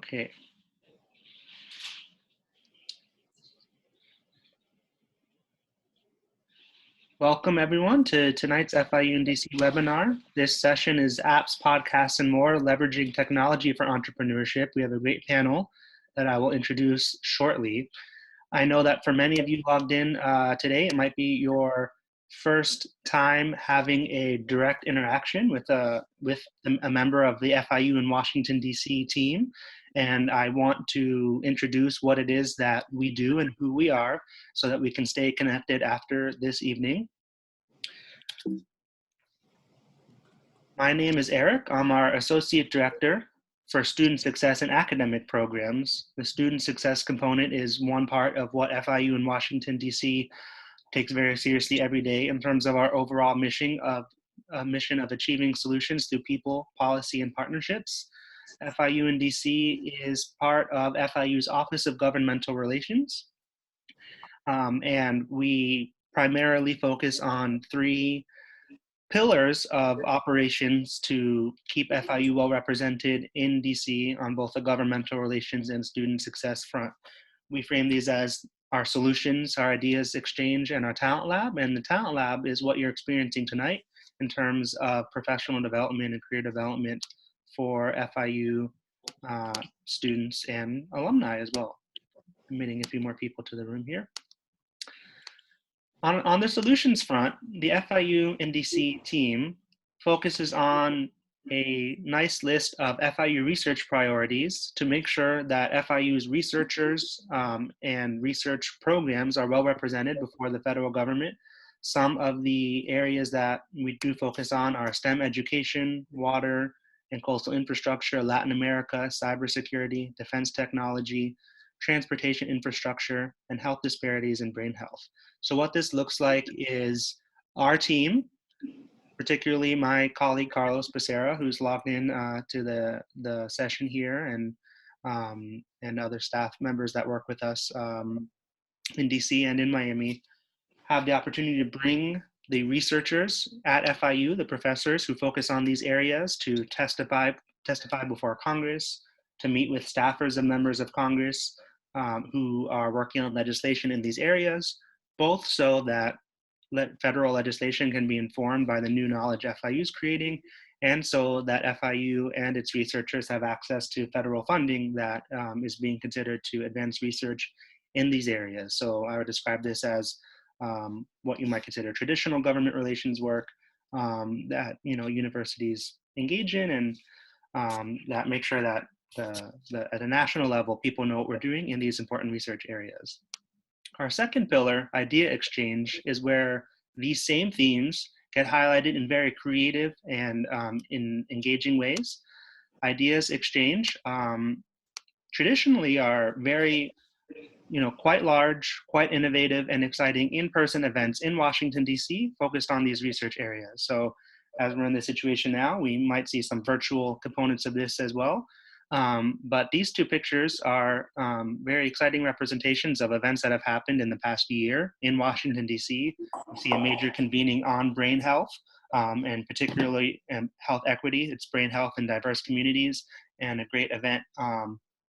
Okay. Welcome everyone to tonight's FIU and DC webinar. This session is Apps, Podcasts, and More, Leveraging Technology for Entrepreneurship. We have a great panel that I will introduce shortly. I know that for many of you logged in today, it might be your first time having a direct interaction with a member of the FIU in Washington, DC team. And I want to introduce what it is that we do and who we are so that we can stay connected after this evening. My name is Eric. I'm our Associate Director for Student Success and Academic Programs. The Student Success component is one part of what FIU in Washington, DC takes very seriously every day in terms of our overall mission of achieving solutions through people, policy, and partnerships. FIU in DC is part of FIU's Office of Governmental Relations, and we primarily focus on three pillars of operations to keep FIU well represented in DC on both the governmental relations and student success front. We frame these as our solutions, our ideas exchange, and our talent lab. And the talent lab is what you're experiencing tonight in terms of professional development and career development for FIU students and alumni as well. Admitting a few more people to the room here. On the solutions front, the FIU and DC team focuses on a nice list of FIU research priorities to make sure that FIU's researchers and research programs are well represented before the federal government. Some of the areas that we do focus on are STEM education, water and coastal infrastructure, Latin America, cybersecurity, defense technology, transportation infrastructure, and health disparities in brain health. So what this looks like is our team, particularly my colleague Carlos Becerra, who's logged in to the session here, and other staff members that work with us in DC and in Miami, have the opportunity to bring the researchers at FIU, the professors who focus on these areas, to testify before Congress, to meet with staffers and members of Congress who are working on legislation in these areas, both so that federal legislation can be informed by the new knowledge FIU is creating, and so that FIU and its researchers have access to federal funding that is being considered to advance research in these areas. So I would describe this as what you might consider traditional government relations work that universities engage in, and that make sure that at a national level, people know what we're doing in these important research areas. Our second pillar, idea exchange, is where these same themes get highlighted in very creative and in engaging ways. Ideas exchange traditionally are very, quite large, quite innovative and exciting in-person events in Washington, DC, focused on these research areas. So as we're in this situation now, we might see some virtual components of this as well. But these two pictures are very exciting representations of events that have happened in the past year in Washington, D.C. We see a major convening on brain health, and particularly health equity. It's brain health in diverse communities, and a great event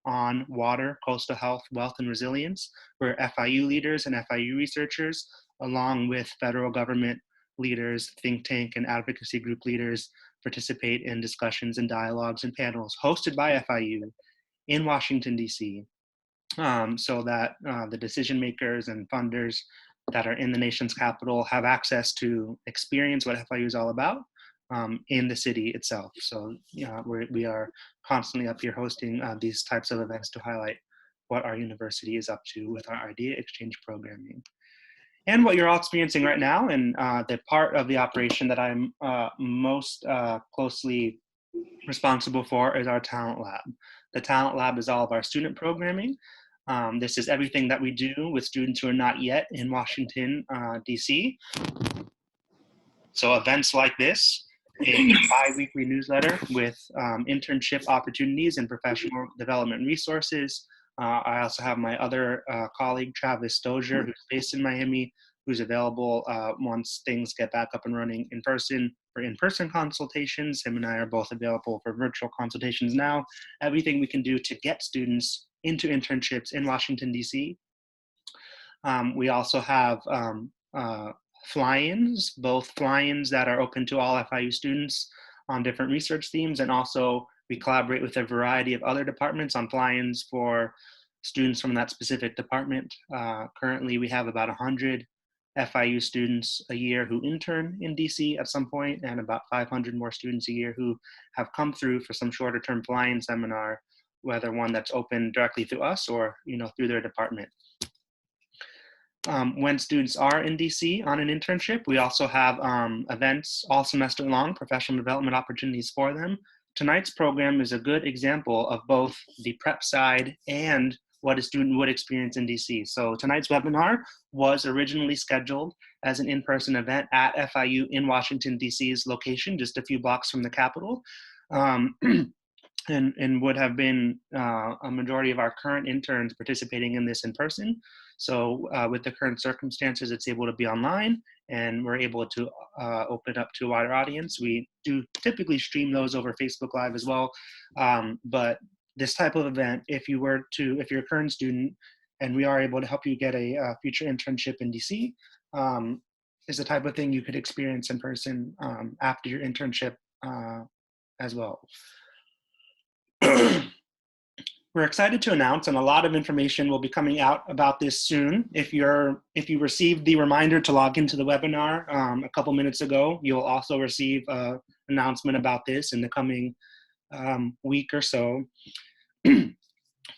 on water, coastal health, wealth, and resilience, where FIU leaders and FIU researchers, along with federal government leaders, think tank, and advocacy group leaders, participate in discussions and dialogues and panels hosted by FIU in Washington, D.C., so that the decision makers and funders that are in the nation's capital have access to experience what FIU is all about in the city itself. So we are constantly up here hosting these types of events to highlight what our university is up to with our idea exchange programming. And what you're all experiencing right now, and the part of the operation that I'm most closely responsible for, is our talent lab. The talent lab is all of our student programming. This is everything that we do with students who are not yet in Washington, DC. So events like this, a bi-weekly newsletter with internship opportunities and professional development resources. I also have my other colleague, Travis Stozier, who's based in Miami, who's available once things get back up and running in person for in-person consultations. Him and I are both available for virtual consultations now. Everything we can do to get students into internships in Washington, D.C. We also have fly-ins, both fly-ins that are open to all FIU students on different research themes, and also we collaborate with a variety of other departments on fly-ins for students from that specific department. Currently, we have about 100 FIU students a year who intern in DC at some point, and about 500 more students a year who have come through for some shorter term fly-in seminar, whether one that's open directly through us or through their department. When students are in DC on an internship, we also have events all semester long, professional development opportunities for them. Tonight's program is a good example of both the prep side and what a student would experience in DC. So tonight's webinar was originally scheduled as an in-person event at FIU in Washington, DC's location, just a few blocks from the Capitol. And would have been a majority of our current interns participating in this in person. So with the current circumstances, it's able to be online, and we're able to open up to a wider audience. We do typically stream those over Facebook Live as well. But this type of event, if you're a current student and we are able to help you get a future internship in DC, is the type of thing you could experience in person after your internship as well. We're excited to announce, and a lot of information will be coming out about this soon. If you received the reminder to log into the webinar a couple minutes ago, you'll also receive an announcement about this in the coming week or so.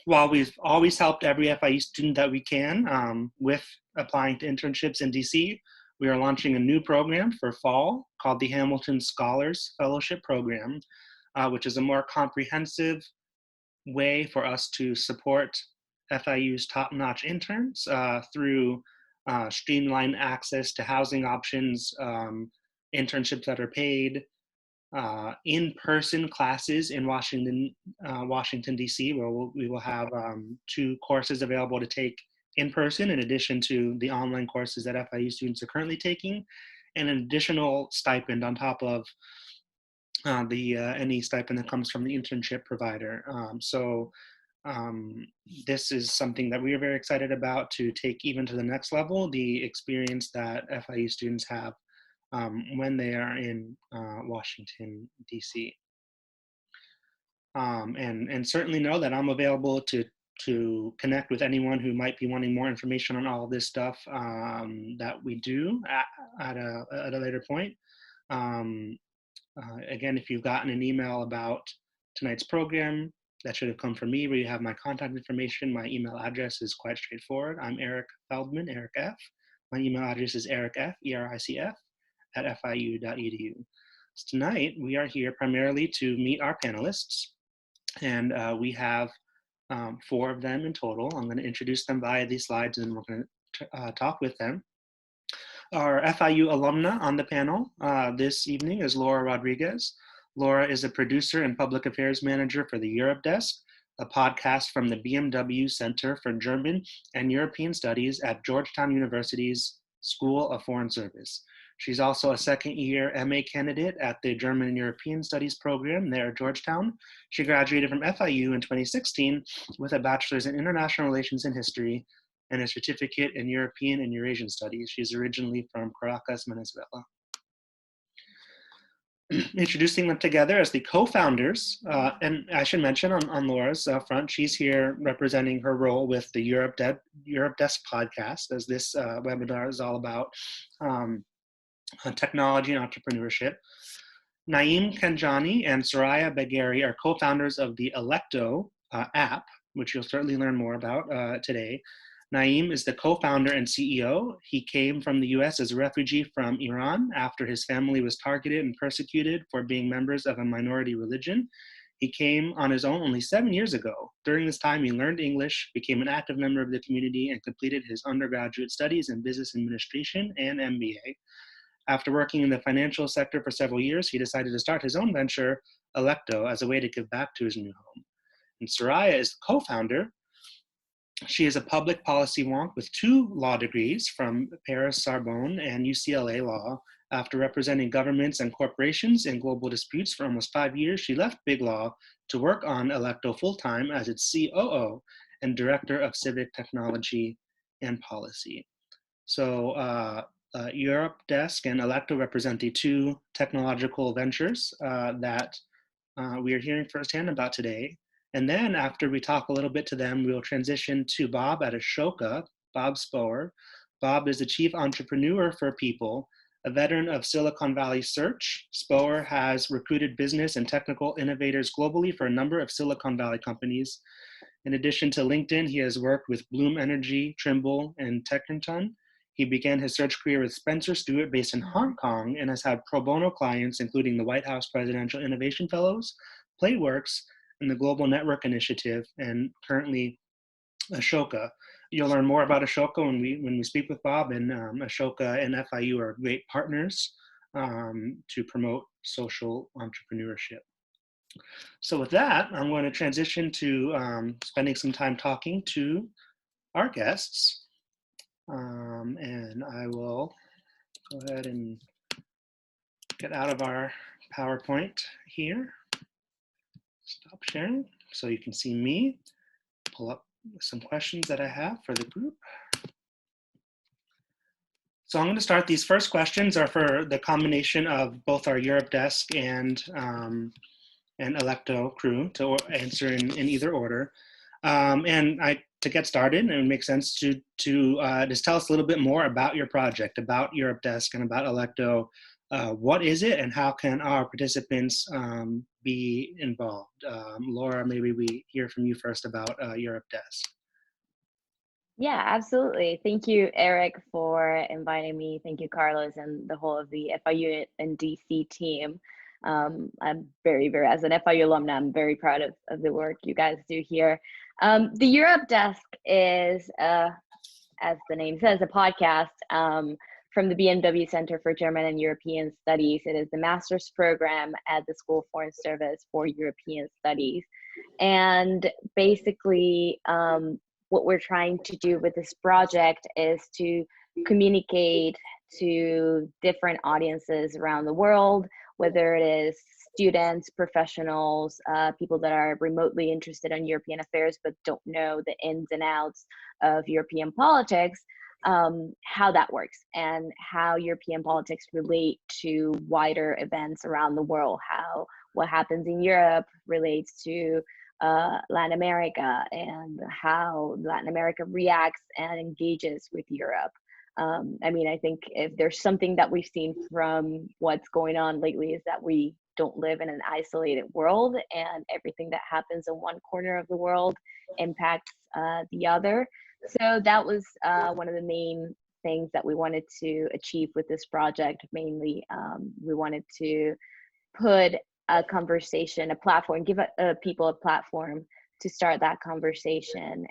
While we've always helped every FIU student that we can with applying to internships in DC, we are launching a new program for fall called the Hamilton Scholars Fellowship Program, which is a more comprehensive way for us to support FIU's top-notch interns through streamlined access to housing options, internships that are paid, in-person classes in Washington, D.C., where we will have 2 courses available to take in person in addition to the online courses that FIU students are currently taking, and an additional stipend on top of any stipend that comes from the internship provider. This is something that we are very excited about to take even to the next level, the experience that FIU students have when they are in Washington, D.C. And certainly know that I'm available to connect with anyone who might be wanting more information on all of this stuff that we do at a later point. Again, if you've gotten an email about tonight's program, that should have come from me, where you have my contact information. My email address is quite straightforward. I'm Eric Feldman, Eric F. My email address is ericf, E-R-I-C-F, at fiu.edu. So tonight, we are here primarily to meet our panelists, and we have 4 of them in total. I'm going to introduce them via these slides, and we're going to talk with them. Our FIU alumna on the panel this evening is Laura Rodriguez. Laura is a producer and public affairs manager for the Europe Desk, a podcast from the BMW Center for German and European Studies at Georgetown University's School of Foreign Service. She's also a second-year MA candidate at the German and European Studies program there at Georgetown. She graduated from FIU in 2016 with a bachelor's in international relations and history and a certificate in European and Eurasian studies. She's originally from Caracas, Venezuela. Introducing them together as the co-founders, and I should mention on Laura's front, she's here representing her role with the Europe Desk podcast, as this webinar is all about technology and entrepreneurship. Naeim, Khanjani, and Soraya Bagheri are co-founders of the Electo app, which you'll certainly learn more about today. Naeim is the co-founder and CEO. He came from the US as a refugee from Iran after his family was targeted and persecuted for being members of a minority religion. He came on his own only 7 years ago. During this time, he learned English, became an active member of the community, and completed his undergraduate studies in business administration and MBA. After working in the financial sector for several years, he decided to start his own venture, Electo, as a way to give back to his new home. And Soraya is the co-founder She is a public policy wonk with 2 law degrees from Paris Sorbonne and UCLA Law. After representing governments and corporations in global disputes for almost 5 years, she left Big Law to work on Electo full-time as its COO and Director of Civic Technology and Policy. So Europe Desk and Electo represent the 2 technological ventures that we are hearing firsthand about today. And then after we talk a little bit to them, we'll transition to Bob at Ashoka, Bob Spoer. Bob is the chief entrepreneur for People, a veteran of Silicon Valley search. Spoer has recruited business and technical innovators globally for a number of Silicon Valley companies. In addition to LinkedIn, he has worked with Bloom Energy, Trimble, and Techniton. He began his search career with Spencer Stuart based in Hong Kong and has had pro bono clients, including the White House Presidential Innovation Fellows, Playworks, and the Global Network Initiative, and currently Ashoka. You'll learn more about Ashoka when we speak with Bob, and Ashoka and FIU are great partners to promote social entrepreneurship. So with that, I'm going to transition to spending some time talking to our guests. And I will go ahead and get out of our PowerPoint here. Stop sharing so you can see me. Pull up some questions that I have for the group. So I'm going to start. These first questions are for the combination of both our Europe desk and Electo crew to answer in either order. To get started, it makes sense to just tell us a little bit more about your project, about Europe Desk and about Electo. What is it and how can our participants be involved? Laura, maybe we hear from you first about Europe Desk. Yeah, absolutely. Thank you, Eric, for inviting me. Thank you, Carlos, and the whole of the FIU and DC team. I'm very, as an FIU alumna, I'm very proud of the work you guys do here. The Europe Desk is, as the name says, a podcast from the BMW Center for German and European Studies. It is the master's program at the School of Foreign Service for European Studies. And basically, what we're trying to do with this project is to communicate to different audiences around the world, whether it is students, professionals, people that are remotely interested in European affairs but don't know the ins and outs of European politics, how that works and how European politics relate to wider events around the world, how what happens in Europe relates to Latin America and how Latin America reacts and engages with Europe. I mean, I think if there's something that we've seen from what's going on lately is that we don't live in an isolated world and everything that happens in one corner of the world impacts the other. So that was one of the main things that we wanted to achieve with this project. Mainly, we wanted to put a conversation, a platform, give people a platform to start that conversation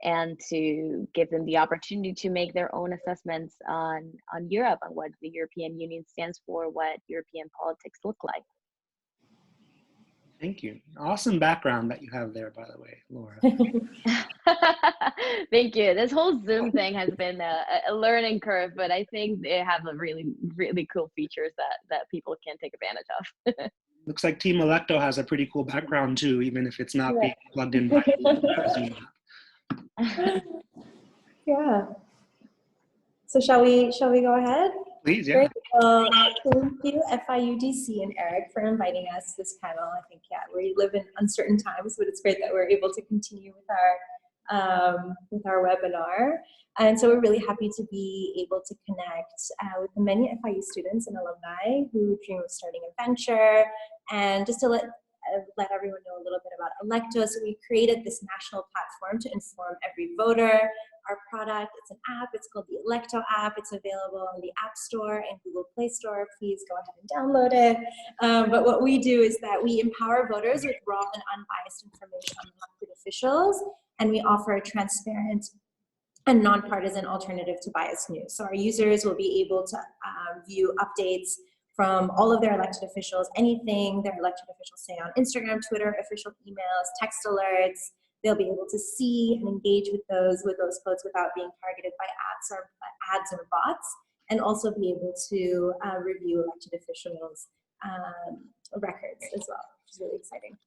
and to give them the opportunity to make their own assessments on Europe, on what the European Union stands for, what European politics look like. Thank you. Awesome background that you have there, by the way, Laura. Thank you. This whole Zoom thing has been a learning curve, but I think they have a really, really cool features that people can take advantage of. Looks like Team Electo has a pretty cool background too, even if it's not being plugged in by Zoom. Yeah. So shall we go ahead? Please, yeah. Great. Well, thank you, FIUDC and Eric, for inviting us to this panel. I think, yeah, we live in uncertain times, but it's great that we're able to continue with our webinar. And so we're really happy to be able to connect with the many FIU students and alumni who dream of starting a venture. And just to let everyone know a little bit about Electo. So we created this national platform to inform every voter. Our product, it's an app, it's called the Electo app. It's available on the App Store and Google Play Store. Please go ahead and download it. But what we do is that we empower voters with raw and unbiased information on elected officials, and we offer a transparent and nonpartisan alternative to biased news. So our users will be able to view updates from all of their elected officials, anything their elected officials say on Instagram, Twitter, official emails, text alerts, they'll be able to see and engage with those posts without being targeted by ads or bots, and also be able to review elected officials' records as well, which is really exciting.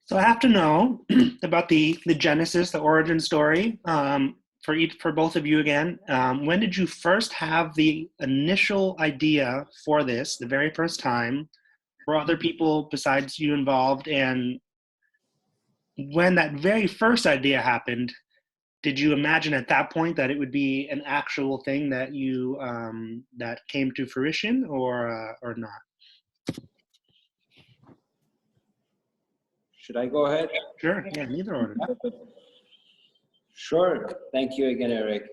So I have to know about the genesis, the origin story, for both of you again. When did you first have the initial idea for this, the very first time? Were other people besides you involved? And when that very first idea happened, did you imagine at that point that it would be an actual thing that you that came to fruition, or not? Should I go ahead? Sure. Yeah, neither order. Sure. Thank you again, Eric.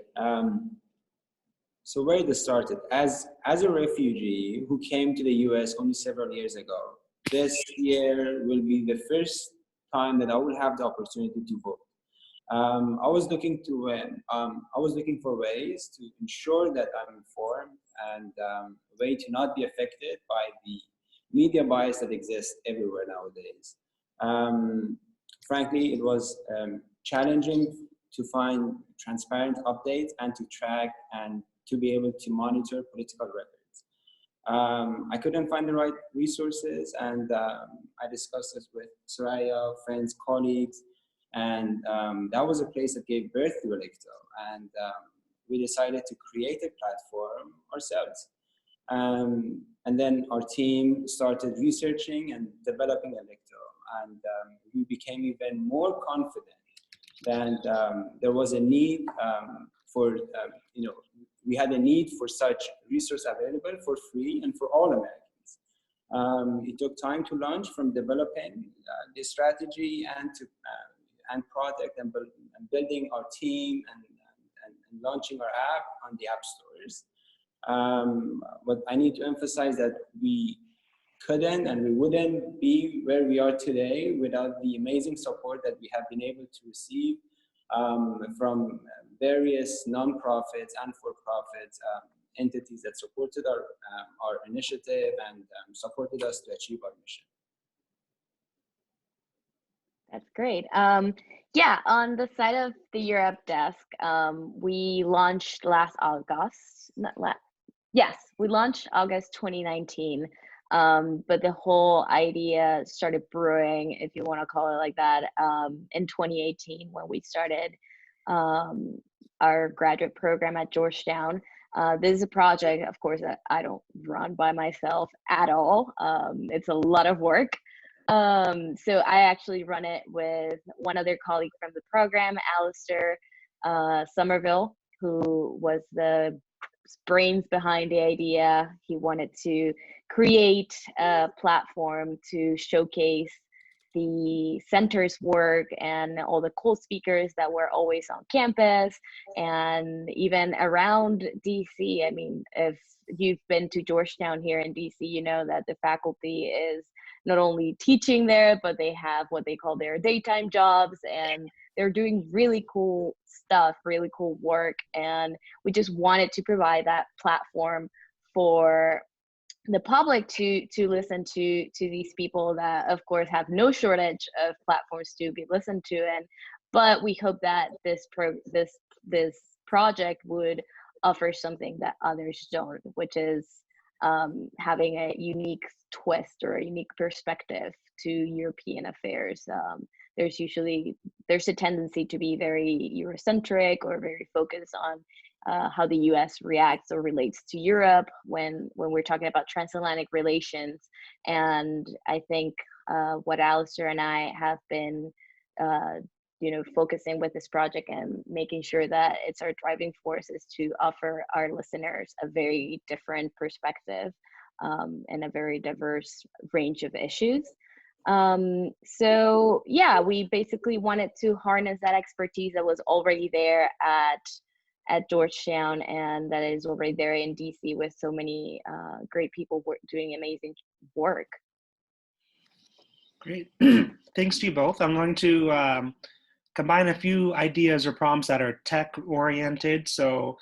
So where this started, as a refugee who came to the US only several years ago, this year will be the first time that I will have the opportunity to vote. I was looking for ways to ensure that I'm informed and a way to not be affected by the media bias that exists everywhere nowadays. Frankly, it was challenging to find transparent updates and to track and to be able to monitor political records. I couldn't find the right resources, and I discussed this with Soraya, friends, colleagues, and that was a place that gave birth to Electo. And we decided to create a platform ourselves. And then our team started researching and developing Electo, and we became even more confident that there was a need for, we had a need for such resource available for free and for all Americans. It took time to launch, from developing the strategy and product and building our team and launching our app on the app stores. But I need to emphasize that we couldn't and we wouldn't be where we are today without the amazing support that we have been able to receive from various nonprofits and for-profits entities that supported our initiative and supported us to achieve our mission. That's great. Yeah, on the side of the Europe desk, we launched last August. We launched August 2019. But the whole idea started brewing, if you want to call it like that, in 2018 when we started our graduate program at Georgetown. This is a project, of course, that I don't run by myself at all. It's a lot of work. So I actually run it with one other colleague from the program, Alistair Somerville, who was the brains behind the idea. He wanted to create a platform to showcase the center's work and all the cool speakers that were always on campus and even around DC. I mean, if you've been to Georgetown here in DC, you know that the faculty is not only teaching there, but they have what they call their daytime jobs, and they're doing really cool stuff, really cool work. And we just wanted to provide that platform for the public to listen to these people that, of course, have no shortage of platforms to be listened to. But we hope that this project would offer something that others don't, which is having a unique twist or a unique perspective to European affairs. There's a tendency to be very Eurocentric or very focused on how the US reacts or relates to Europe when we're talking about transatlantic relations. And I think what Alistair and I have been focusing with this project and making sure that it's our driving force is to offer our listeners a very different perspective and a very diverse range of issues. So yeah, we basically wanted to harness that expertise that was already there at Georgetown and that is already there in DC with so many great people doing amazing work. Great. Thanks to you both. I'm going to combine a few ideas or prompts that are tech-oriented. So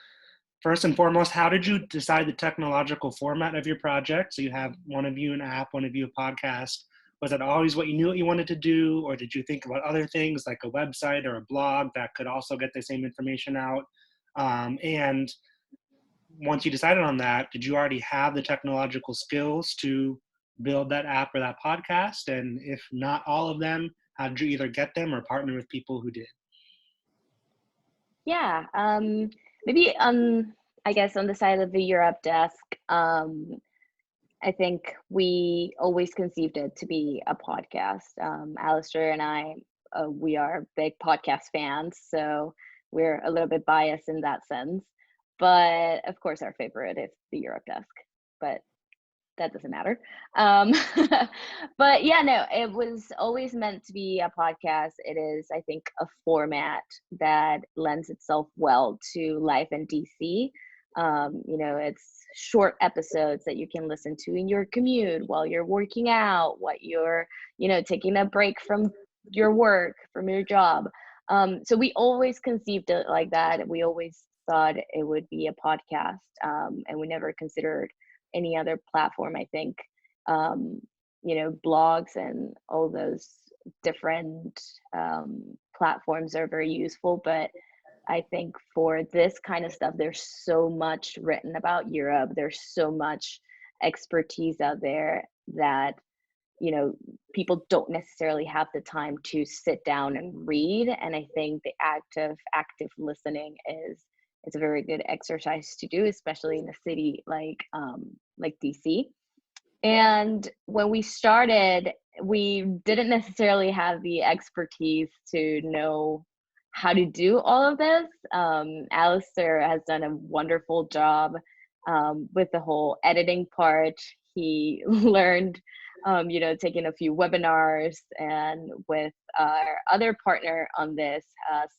first and foremost, how did you decide the technological format of your project? So you have one of you an app, one of you a podcast. Was it always what you knew what you wanted to do, or did you think about other things like a website or a blog that could also get the same information out? And once you decided on that, did you already have the technological skills to build that app or that podcast? And if not all of them, how did you either get them or partner with people who did? Yeah, maybe I guess on the side of the Europe desk, I think we always conceived it to be a podcast. Alistair and I, we are big podcast fans, so we're a little bit biased in that sense. But of course, our favorite is the Europe desk, but that doesn't matter. But yeah, no, it was always meant to be a podcast. It is, I think, a format that lends itself well to life in DC. It's short episodes that you can listen to in your commute while you're working out, what you're, taking a break from your work, from your job. So we always conceived it like that. We always thought it would be a podcast, and we never considered any other platform. I think, blogs and all those different platforms are very useful, but I think for this kind of stuff, there's so much written about Europe. There's so much expertise out there that, people don't necessarily have the time to sit down and read. And I think the active listening is a very good exercise to do, especially in a city like DC. And when we started, we didn't necessarily have the expertise to know how to do all of this. Alistair has done a wonderful job with the whole editing part. He learned, taking a few webinars, and with our other partner on this,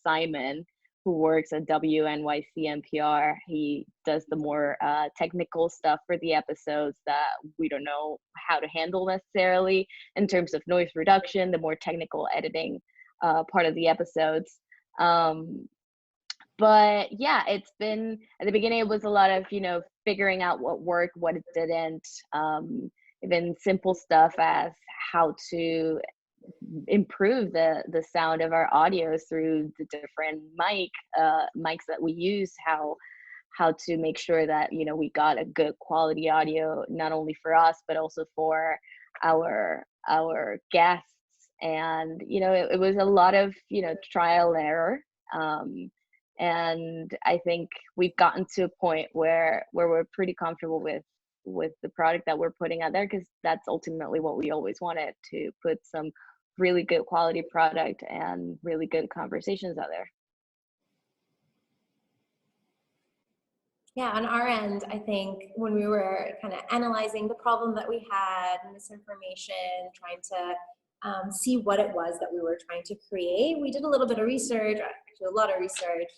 Simon, who works at WNYC NPR. He does the more technical stuff for the episodes that we don't know how to handle necessarily in terms of noise reduction, the more technical editing part of the episodes. But yeah, it's been, at the beginning, it was a lot of, figuring out what worked, what it didn't, even simple stuff as how to improve the sound of our audios through the different mics that we use, how to make sure that we got a good quality audio, not only for us but also for our guests. And it was a lot of trial and error, and I think we've gotten to a point where we're pretty comfortable with the product that we're putting out there, because that's ultimately what we always wanted, to put some really good quality product and really good conversations out there. Yeah, on our end, I think when we were kind of analyzing the problem that we had, misinformation, trying to see what it was that we were trying to create, we did a little bit of research, actually a lot of research,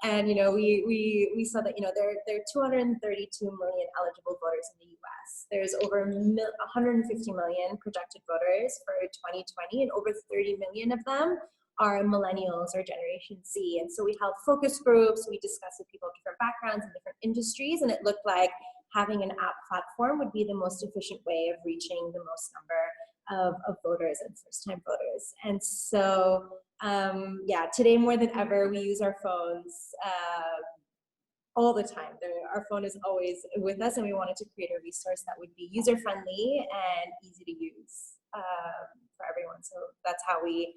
and we saw that there are 232 million eligible voters in the U.S. There's over 150 million projected voters for 2020, and over 30 million of them are millennials or Generation Z. And so we held focus groups, we discussed with people of different backgrounds and different industries, and it looked like having an app platform would be the most efficient way of reaching the most number of voters and first-time voters. And so, today more than ever, we use our phones all the time. Our phone is always with us, and we wanted to create a resource that would be user-friendly and easy to use for everyone. So that's how we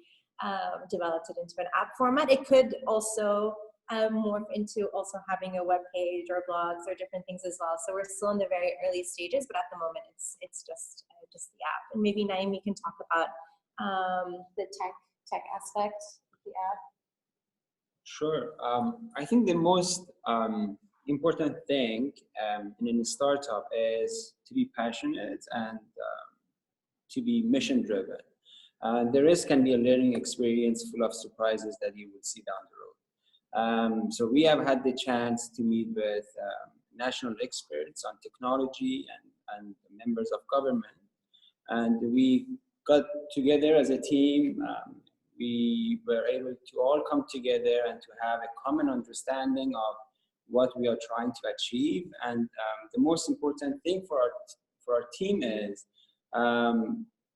developed it into an app format. It could also morph into also having a web page or blogs or different things as well. So we're still in the very early stages, but at the moment it's just the app. And maybe Naeim, you can talk about the tech aspect of the app. Sure. I think the most important thing in a startup is to be passionate and to be mission driven. The rest can be a learning experience full of surprises that you would see down the road. So we have had the chance to meet with national experts on technology and members of government. And we got together as a team. We were able to all come together and to have a common understanding of what we are trying to achieve. And the most important thing for our team is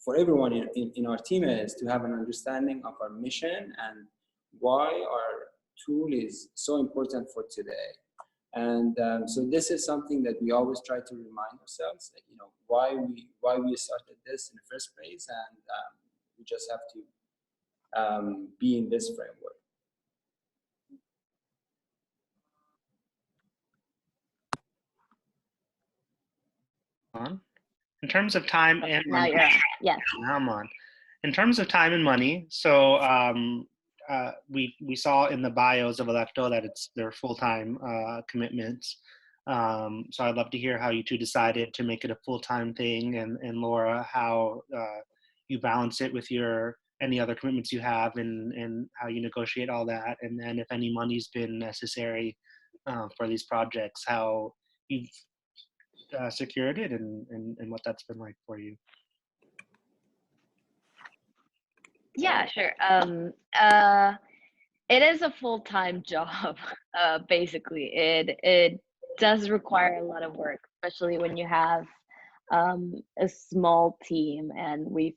for everyone in our team is to have an understanding of our mission and why our tool is so important for today. And so this is something that we always try to remind ourselves that, why we started this in the first place, and we just have to be in this framework. In terms of time and money, now you're on. Yes. now I'm on. In terms of time and money, so we saw in the bios of Electo that it's their full-time commitments. So I'd love to hear how you two decided to make it a full-time thing, and Laura, how you balance it with any other commitments you have, and how you negotiate all that, and then if any money's been necessary for these projects, how you've secured it, and what that's been like for you. Yeah, sure. It is a full-time job. Basically, it does require a lot of work, especially when you have a small team, and we've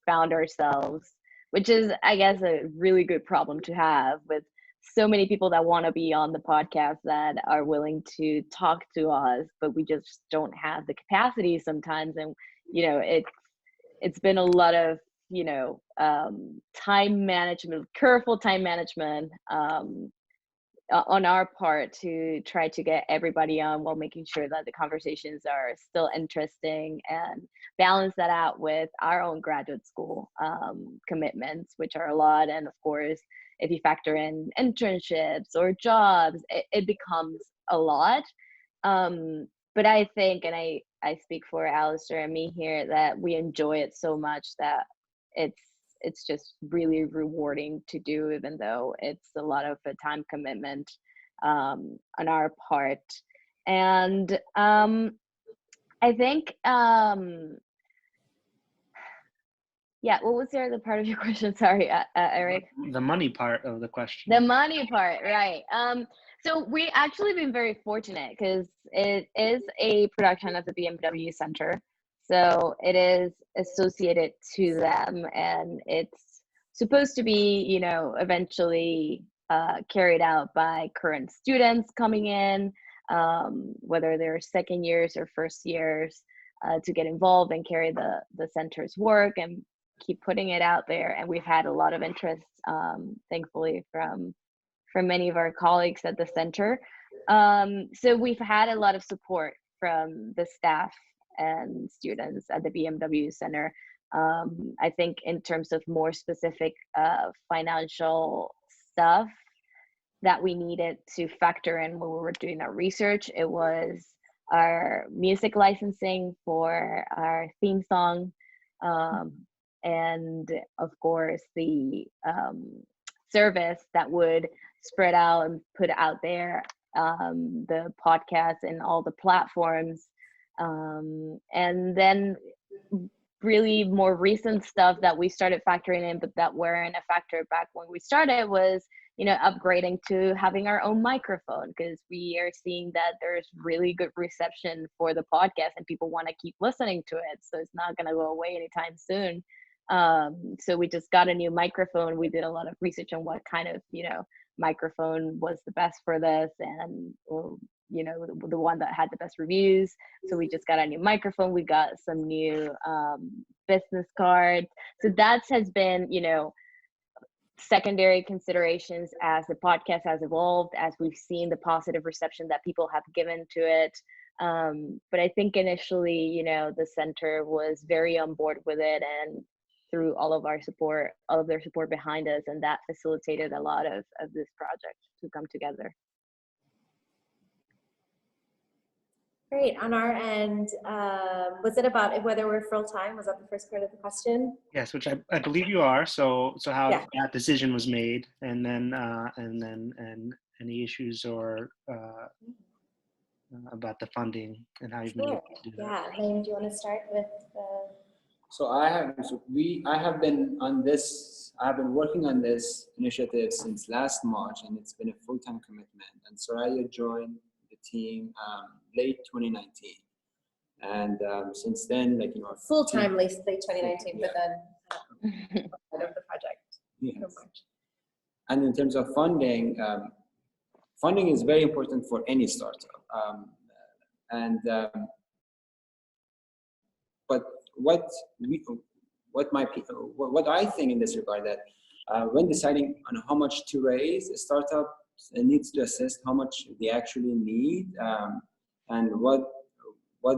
found ourselves, which is, I guess, a really good problem to have, with so many people that want to be on the podcast that are willing to talk to us, but we just don't have the capacity sometimes. And it's been a lot of time management, careful time management on our part, to try to get everybody on while making sure that the conversations are still interesting, and balance that out with our own graduate school commitments, which are a lot. And of course, if you factor in internships or jobs, it becomes a lot. But I think, and I speak for Alistair and me here, that we enjoy it so much that it's just really rewarding to do, even though it's a lot of a time commitment on our part. And I think yeah, what was the other part of your question? Sorry, Eric. The money part of the question. The money part, right. So we actually been very fortunate, because it is a production of the BMW Center. So it is associated to them, and it's supposed to be, eventually carried out by current students coming in, whether they're second years or first years, to get involved and carry the center's work and keep putting it out there. And we've had a lot of interest, thankfully, from many of our colleagues at the center. So we've had a lot of support from the staff and students at the BMW Center. I think in terms of more specific financial stuff that we needed to factor in when we were doing our research, it was our music licensing for our theme song, and of course the service that would spread out and put out there the podcast and all the platforms. And then really more recent stuff that we started factoring in, but that weren't a factor back when we started, was upgrading to having our own microphone, because we are seeing that there's really good reception for the podcast and people want to keep listening to it, so it's not going to go away anytime soon. So we just got a new microphone. We did a lot of research on what kind of microphone was the best for this, and the one that had the best reviews. So we just got a new microphone. We got some new business cards. So that has been secondary considerations as the podcast has evolved, as we've seen the positive reception that people have given to it. But I think initially the center was very on board with it, and through all of their support behind us, and that facilitated a lot of this project to come together. Great. On our end, was it about whether we're full-time? Was that the first part of the question? Yes, which I believe you are. So how Yeah. that decision was made, and then any issues or about the funding and how you've been able to do that. Yeah. Naeim, do you want to start with So I have been working on this initiative since last March, and it's been a full-time commitment. And Soraya joined the team late 2019. And since then, like, full-time late 2019, yeah. but then part of the project. Yes. So much. And in terms of funding, funding is very important for any startup. But what I think in this regard, that when deciding on how much to raise, a startup needs to assess how much they actually need, and what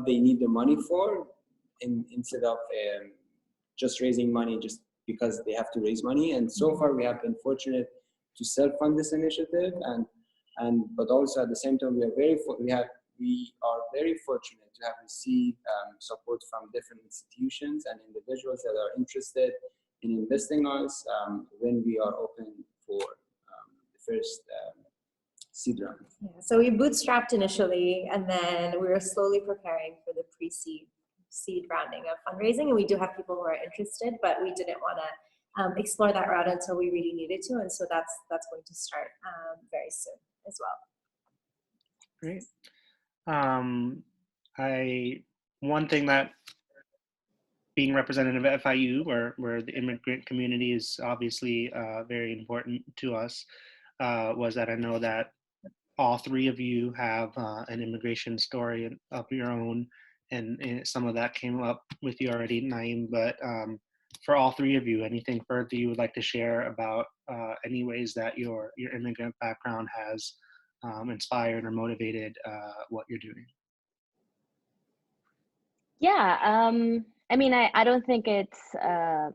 they need the money for, instead of just raising money just because they have to raise money. And so far, we have been fortunate to self-fund this initiative, but also at the same time, we are very fortunate to have received support from different institutions and individuals that are interested in investing us when we are open for the first seed round. Yeah, so we bootstrapped initially, and then we were slowly preparing for the seed rounding of fundraising. And we do have people who are interested, but we didn't want to explore that route until we really needed to. And so that's going to start very soon as well. Great. One thing that being representative at FIU, where the immigrant community is obviously very important to us, was that I know that all three of you have an immigration story of your own, and some of that came up with you already, Naeim, but for all three of you, anything further you would like to share about any ways that your immigrant background has inspired or motivated what you're doing? Yeah, I mean, I don't think it's a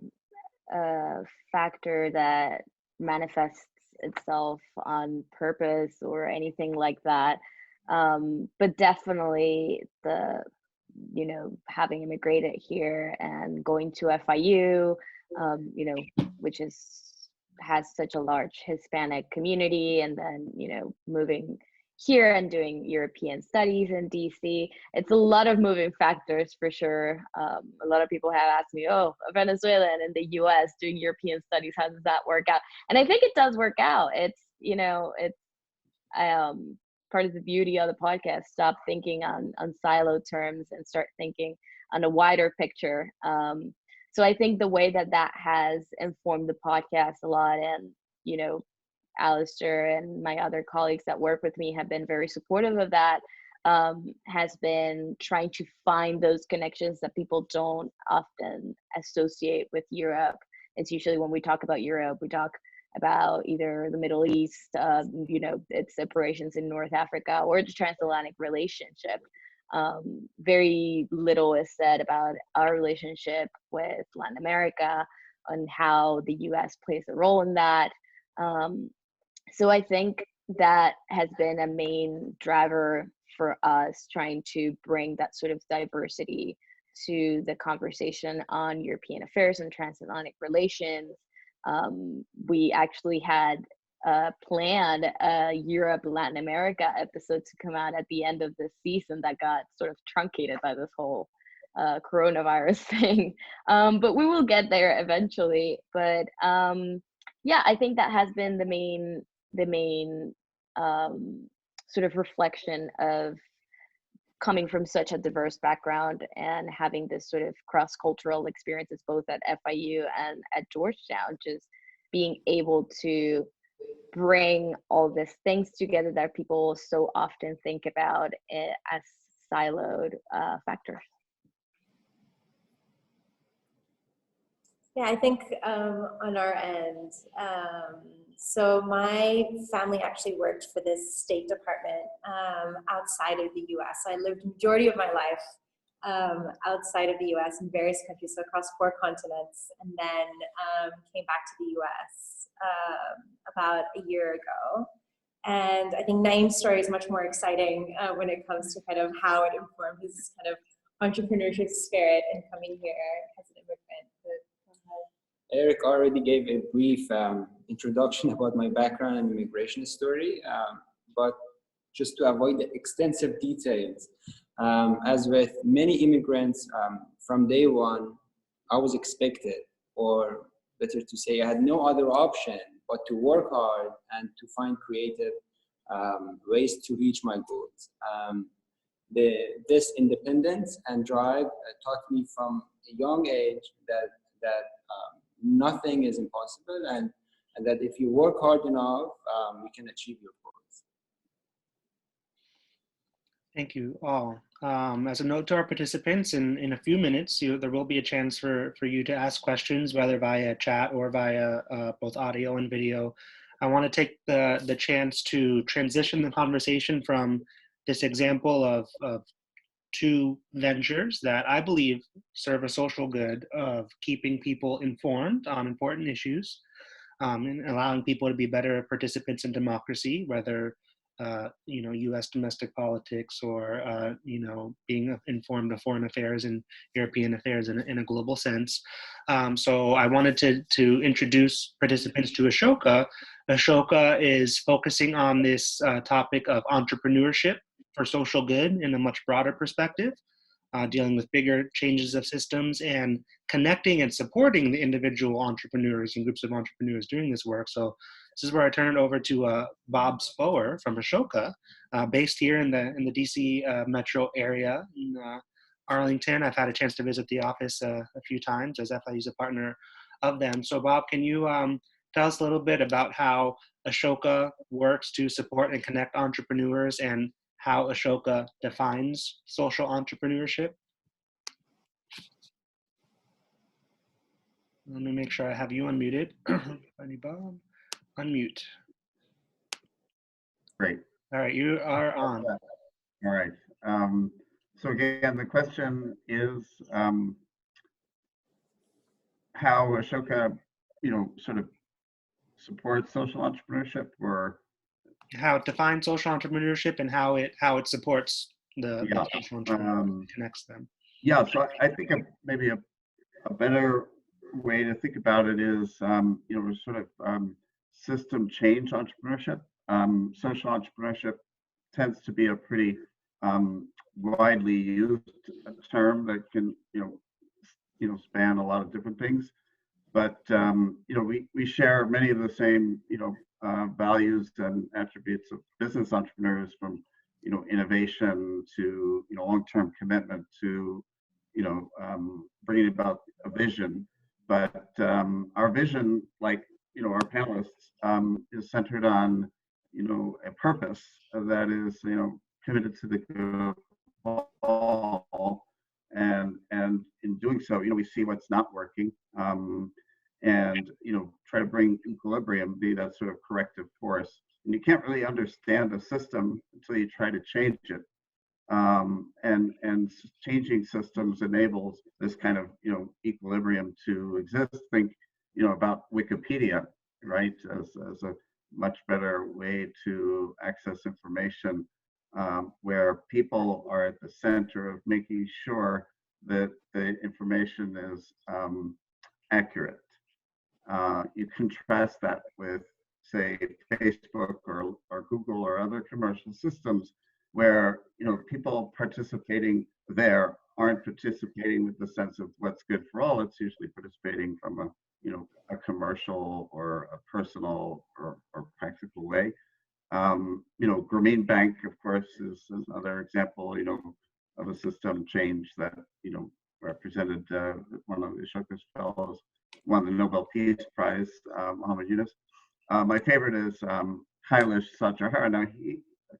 factor that manifests itself on purpose or anything like that. But definitely having immigrated here and going to FIU, which has such a large Hispanic community, and then, moving here and doing European studies in DC. It's a lot of moving factors for sure. A lot of people have asked me, oh, a Venezuelan in the US doing European studies, how does that work out? And I think it does work out. It's part of the beauty of the podcast. Stop thinking on silo terms and start thinking on a wider picture. So I think the way that has informed the podcast a lot, and, Alistair and my other colleagues that work with me have been very supportive of that, has been trying to find those connections that people don't often associate with Europe. It's usually, when we talk about Europe, we talk about either the Middle East, its operations in North Africa, or the transatlantic relationship. Very little is said about our relationship with Latin America and how the US plays a role in that. So I think that has been a main driver for us, trying to bring that sort of diversity to the conversation on European affairs and transatlantic relations. We actually had planned a Europe Latin America episode to come out at the end of this season that got sort of truncated by this whole coronavirus thing. But we will get there eventually. But yeah, I think that has been the main sort of reflection of coming from such a diverse background and having this sort of cross-cultural experiences both at FIU and at Georgetown, just being able to bring all these things together that people so often think about it as siloed factors. Yeah, I think on our end, so my family actually worked for this State Department outside of the US. I lived the majority of my life outside of the US in various countries, so across 4 continents, and then came back to the US about a year ago. And I think Naeim's story is much more exciting when it comes to kind of how it informed his kind of entrepreneurship spirit and coming here as an immigrant. Eric already gave a brief introduction about my background and immigration story, but just to avoid the extensive details, as with many immigrants, from day one, I was expected, or better to say, I had no other option but to work hard and to find creative ways to reach my goals. this independence and drive taught me from a young age that nothing is impossible, and that if you work hard enough, you can achieve your goals. Thank you all. As a note to our participants, in a few minutes, there will be a chance for you to ask questions, whether via chat or via both audio and video. I want to take the chance to transition the conversation from this example of two ventures that I believe serve a social good of keeping people informed on important issues, and allowing people to be better participants in democracy, whether U.S. domestic politics or being informed of foreign affairs and European affairs in a global sense. So I wanted to introduce participants to Ashoka. Ashoka is focusing on this topic of entrepreneurship for social good in a much broader perspective, dealing with bigger changes of systems and connecting and supporting the individual entrepreneurs and groups of entrepreneurs doing this work. So this is where I turn it over to Bob Spoer from Ashoka, based here in the DC metro area in Arlington. I've had a chance to visit the office a few times, as FIU is a partner of them. So Bob, can you tell us a little bit about how Ashoka works to support and connect entrepreneurs, and how Ashoka defines social entrepreneurship? Let me make sure I have you unmuted. Bob, unmute. Great. All right, you are on. All right. So again, the question is how Ashoka, sort of supports social entrepreneurship, or how it defines social entrepreneurship and how it supports the social entrepreneurship, connects them. Yeah, so I think maybe a better way to think about it is, sort of system change entrepreneurship. Social entrepreneurship tends to be a pretty widely used term that can, span a lot of different things. But we share many of the same, values and attributes of business entrepreneurs, from innovation to long-term commitment to bringing about a vision. But our vision, like our panelists, is centered on a purpose that is committed to the good of all, and in doing so, we see what's not working, and try to bring equilibrium, be that sort of corrective force. And you can't really understand a system until you try to change it. And changing systems enables this kind of equilibrium to exist. Think about Wikipedia, right, as a much better way to access information, where people are at the center of making sure that the information is accurate. You contrast that with, say, Facebook or Google or other commercial systems, where people participating there aren't participating with the sense of what's good for all. It's usually participating from a commercial or a personal or practical way. Grameen Bank, of course, is another example of a system change that represented one of Ashoka's fellows won the Nobel Peace Prize, Muhammad Yunus. My favorite is Kailash Satyarthar. Now,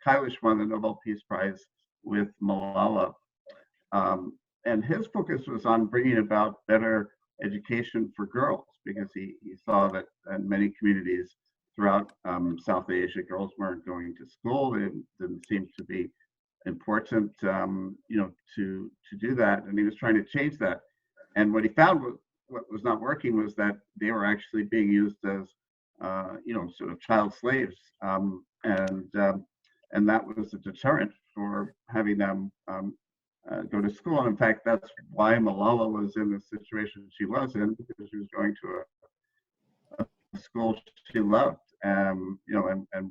Kailash won the Nobel Peace Prize with Malala, and his focus was on bringing about better education for girls, because he saw that in many communities throughout South Asia, girls weren't going to school. They didn't seem to be important, to do that, and he was trying to change that. And what he found what was not working was that they were actually being used as sort of child slaves, and that was a deterrent for having them go to school. And in fact, that's why Malala was in the situation she was in, because she was going to a school she loved, and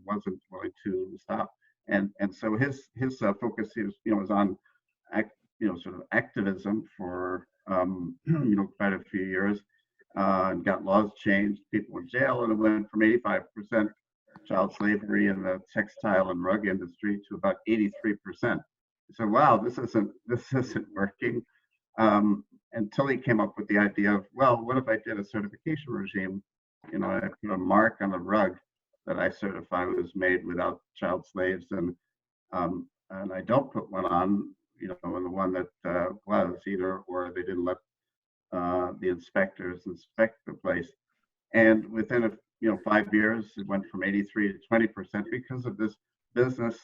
wasn't willing to stop. And so his focus was on sort of activism for quite a few years, and got laws changed, people in jail, and it went from 85% child slavery in the textile and rug industry to about 83%. said, wow, this isn't working. Until he came up with the idea of, well, what if I did a certification regime? You know, I put a mark on the rug that I certify was made without child slaves, and I don't put one on, you know, and the one that was either, or they didn't let the inspectors inspect the place. And within 5 years, it went from 83 to 20% because of this business,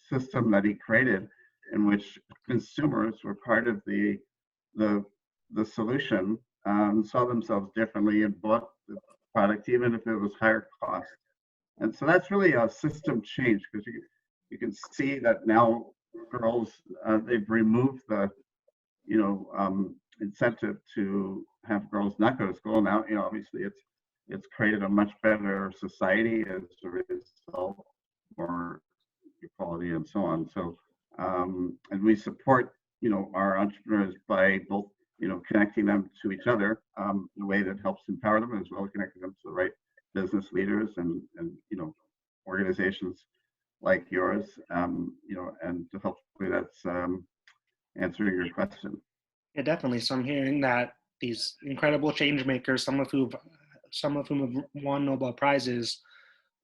system that he created, in which consumers were part of the solution, saw themselves differently and bought the product even if it was higher cost. And so that's really a system change, because you can see that now girls, they've removed the incentive to have girls not go to school. Now, obviously it's created a much better society as a result, more equality and so on. So, and we support, our entrepreneurs by both, connecting them to each other in a way that helps empower them, as well as connecting them to the right business leaders and organizations like yours, and hopefully that's answering your question. Yeah, definitely. So I'm hearing that these incredible change makers, some of whom have won Nobel Prizes,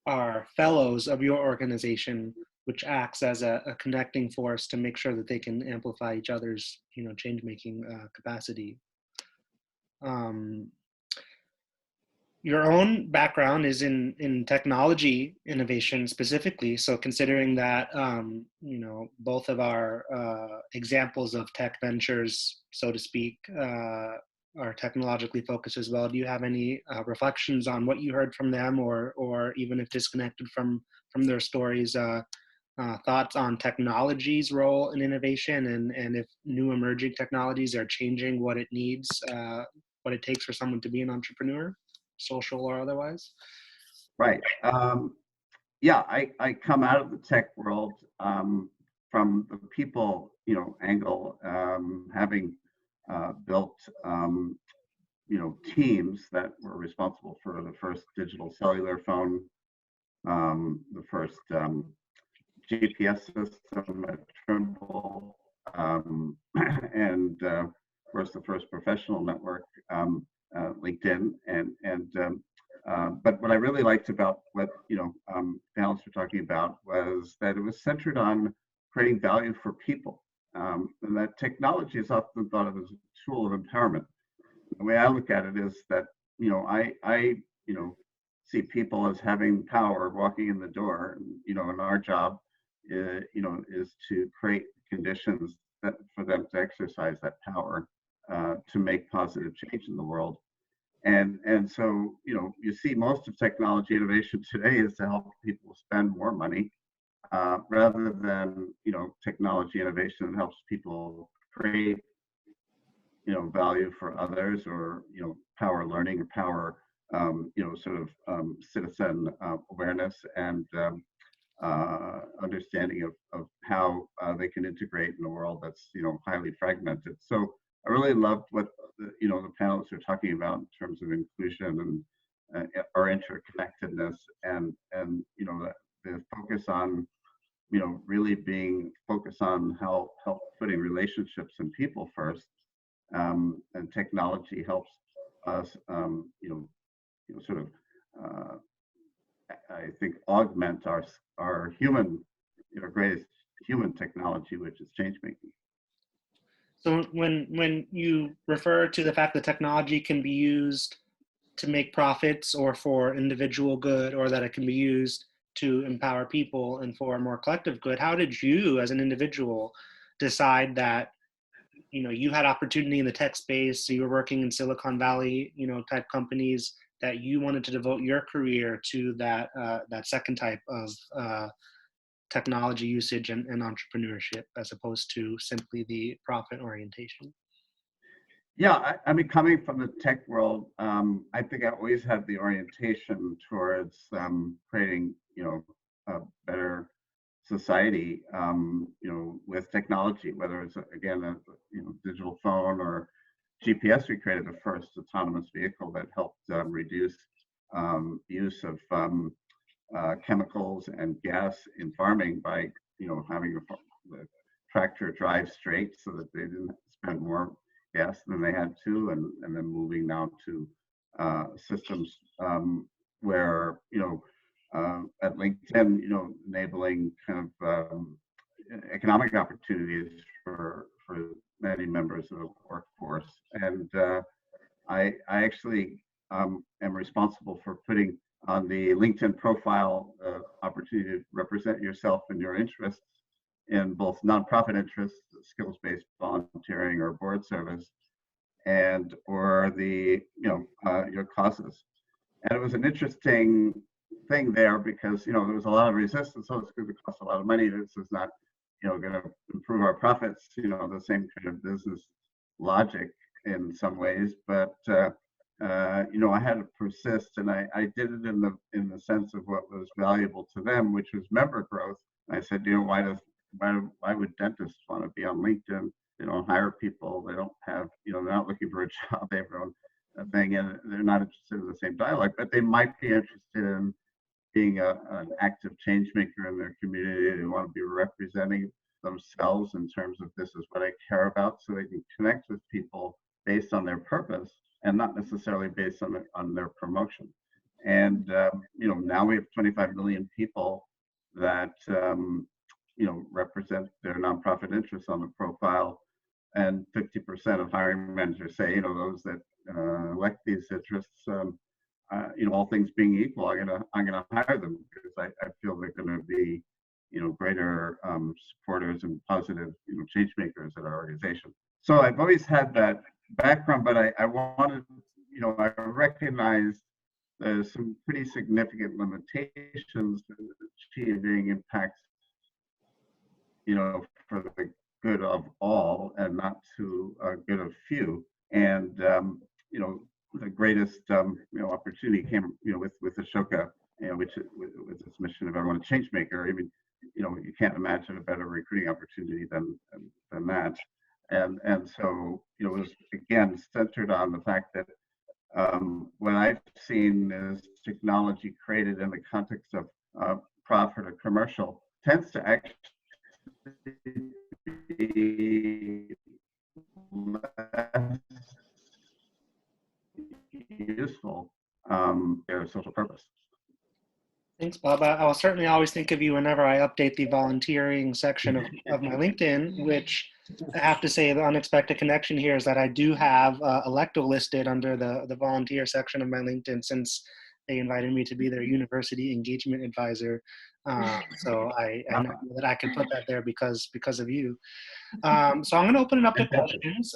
are fellows of your organization, which acts as a connecting force to make sure that they can amplify each other's, change-making capacity. Your own background is in technology innovation specifically. So considering that, both of our examples of tech ventures, so to speak, are technologically focused as well, do you have any reflections on what you heard from them, or even if disconnected from their stories, thoughts on technology's role in innovation, and if new emerging technologies are changing what it needs, what it takes for someone to be an entrepreneur, social or otherwise? Right. Yeah, I come out of the tech world from the people, angle, having built, teams that were responsible for the first digital cellular phone, the first GPS system at Trimble, and of course the first professional network, LinkedIn, but what I really liked about what panelists were talking about was that it was centered on creating value for people, and that technology is often thought of as a tool of empowerment. The way I look at it is that I see people as having power walking in the door, and our job is to create conditions that for them to exercise that power to make positive change in the world. And so, you see most of technology innovation today is to help people spend more money, rather than, technology innovation that helps people create, value for others, or, power learning, or power, citizen awareness, and understanding of how they can integrate in a world that's, highly fragmented. So I really loved what the panelists are talking about in terms of inclusion and our interconnectedness, and the focus on really being focused on how putting relationships and people first, and technology helps us I think augment our human, greatest human technology, which is change making. So when you refer to the fact that technology can be used to make profits or for individual good, or that it can be used to empower people and for a more collective good, how did you as an individual decide that you had opportunity in the tech space, so you were working in Silicon Valley, type companies, that you wanted to devote your career to that second type of technology usage and entrepreneurship, as opposed to simply the profit orientation? Yeah, I mean, coming from the tech world, I think I always had the orientation towards creating, a better society, with technology, whether it's again a digital phone or GPS. We created the first autonomous vehicle that helped reduce use of chemicals and gas in farming by having the tractor drive straight so that they didn't spend more gas than they had to, and then moving now to systems where at LinkedIn, enabling kind of economic opportunities for many members of the workforce. And I actually am responsible for putting on the LinkedIn profile opportunity to represent yourself and your interests in both nonprofit interests, skills-based volunteering or board service, and or the your causes. And it was an interesting thing there because there was a lot of resistance. So it's going to cost a lot of money. This is not going to improve our profits. The same kind of business logic in some ways, but I had to persist, and I did it in the sense of what was valuable to them, which was member growth. I said, why would dentists want to be on LinkedIn? They don't hire people. They don't have, they're not looking for a job. They have their own thing, and they're not interested in the same dialogue, but they might be interested in being an active change maker in their community. They want to be representing themselves in terms of this is what I care about, so they can connect with people based on their purpose and not necessarily based on their promotion. And now we have 25 million people that represent their nonprofit interests on the profile, and 50% of hiring managers say those that elect these interests, all things being equal, I'm gonna hire them because I feel they're going to be greater supporters and positive change makers at our organization. So I've always had that background, but I wanted, I recognized there's some pretty significant limitations in achieving impact, for the good of all and not to good of few. And the greatest opportunity came with Ashoka, which with its mission of everyone a change maker. I mean, you can't imagine a better recruiting opportunity than that. And so it was again centered on the fact that what I've seen is technology created in the context of profit or commercial tends to actually be less useful their social purpose. Thanks, Bob. I will certainly always think of you whenever I update the volunteering section of my LinkedIn, which I have to say the unexpected connection here is that I do have Electo listed under the volunteer section of my LinkedIn since they invited me to be their university engagement advisor. So I know that I can put that there because of you. So I'm going to open it up to questions.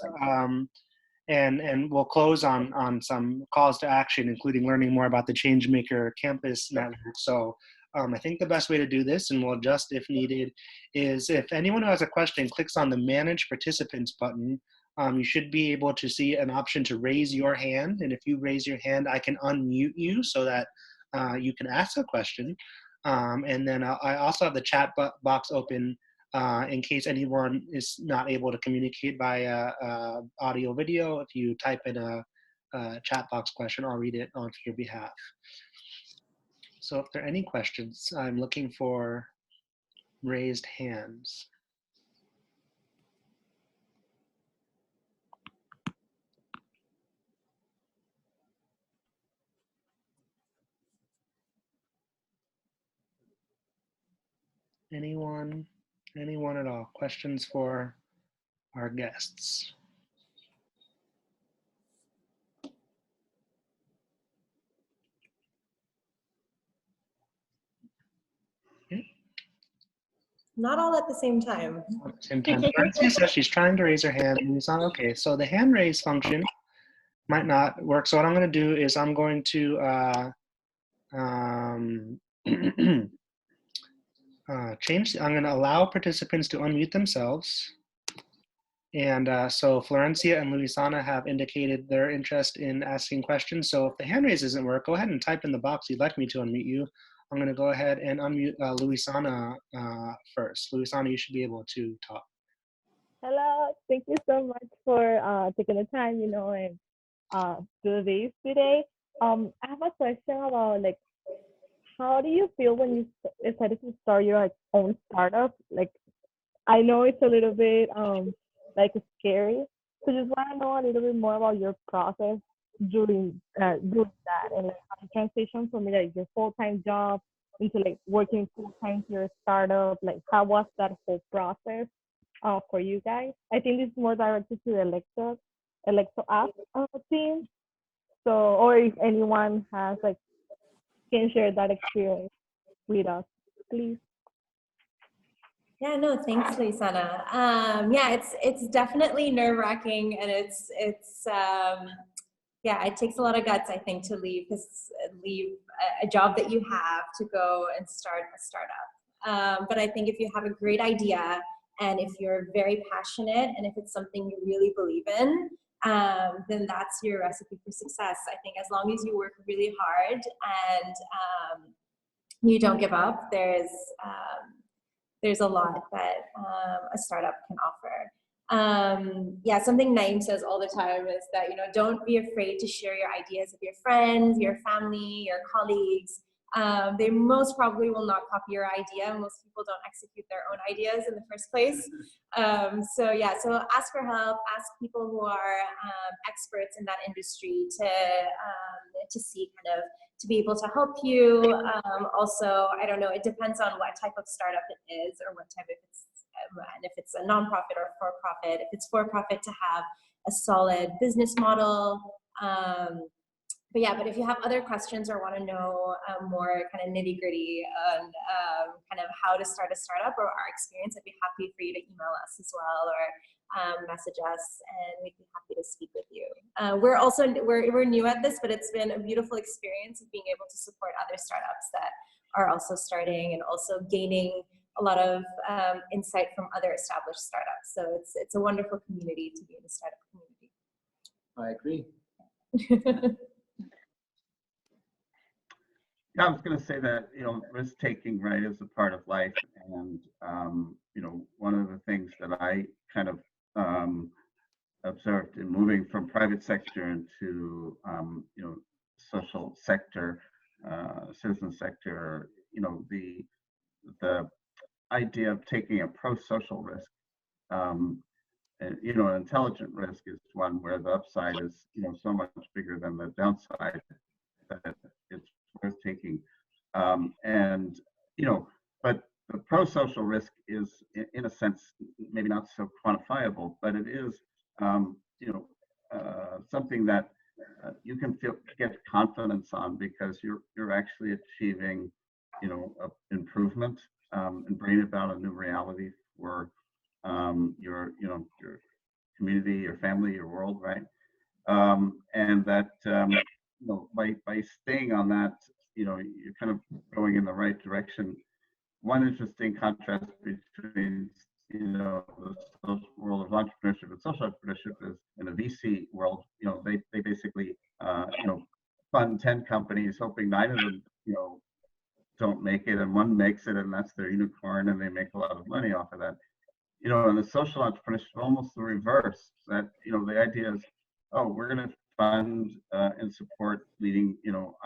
And we'll close on some calls to action, including learning more about the Changemaker campus network. So I think the best way to do this, and we'll adjust if needed, is if anyone who has a question clicks on the Manage Participants button, you should be able to see an option to raise your hand. And if you raise your hand, I can unmute you so that you can ask a question. And then I also have the chat box open in case anyone is not able to communicate via audio video. If you type in a chat box question, I'll read it on your behalf. So if there are any questions, I'm looking for raised hands. Anyone at all? Questions for our guests? Not all at the same time. Same time. Francia says she's trying to raise her hand and it's not okay. So the hand raise function might not work. So what I'm going to do is I'm going to I'm going to allow participants to unmute themselves. And so Florencia and Luisana have indicated their interest in asking questions. So if the hand raise doesn't work, go ahead and type in the box you'd like me to unmute you. I'm going to go ahead and unmute Luisana first. Luisana, you should be able to talk. Hello, thank you so much for taking the time, and do this today. I have a question about how do you feel when you decided to start your like own startup? Like, I know it's a little bit like scary, so just want to know a little bit more about your process doing that, and like how you transition from like your full-time job into like working full-time to your startup. Like, how was that whole process for you guys? I think it's more directed to the Electo app team. So, or if anyone has like can share that experience with us, please. Yeah, no, thanks, Lysana. Yeah, it's definitely nerve-wracking, and it's yeah, it takes a lot of guts, I think, to leave a job that you have to go and start a startup. But I think if you have a great idea, and if you're very passionate, and if it's something you really believe in, then that's your recipe for success. I think as long as you work really hard and you don't give up, there's a lot that a startup can offer. Yeah, something Naeim says all the time is that, don't be afraid to share your ideas with your friends, your family, your colleagues. They most probably will not copy your idea. Most people don't execute their own ideas in the first place. So yeah, so ask for help, ask people who are experts in that industry to see kind of, to be able to help you. Also, I don't know, it depends on what type of startup it is, or what type, if it's a nonprofit or for-profit. If it's for-profit, to have a solid business model. But if you have other questions or want to know more kind of nitty-gritty on kind of how to start a startup or our experience, I'd be happy for you to email us as well, or message us, and we'd be happy to speak with you. We're new at this, but it's been a beautiful experience of being able to support other startups that are also starting and also gaining a lot of insight from other established startups. So it's a wonderful community to be in the startup community. I agree. Yeah, I was going to say that, risk taking, right, is a part of life. And, one of the things that I kind of observed in moving from private sector into, social sector, citizen sector, the idea of taking a pro-social risk, an intelligent risk is one where the upside is, so much bigger than the downside, that it's worth taking. But the pro-social risk is, in a sense, maybe not so quantifiable, but it is, something that you can get confidence on, because you're actually achieving, improvement, and bringing about a new reality for your community, your family, your world, right? And that by staying on that, you're kind of going in the right direction. One interesting contrast between the social world of entrepreneurship and social entrepreneurship is, in the VC world, they basically fund 10 companies, hoping 9 of them don't make it, and one makes it, and that's their unicorn, and they make a lot of money off of that. In the social entrepreneurship, almost the reverse. That the idea is, oh, we're going to fund and support leading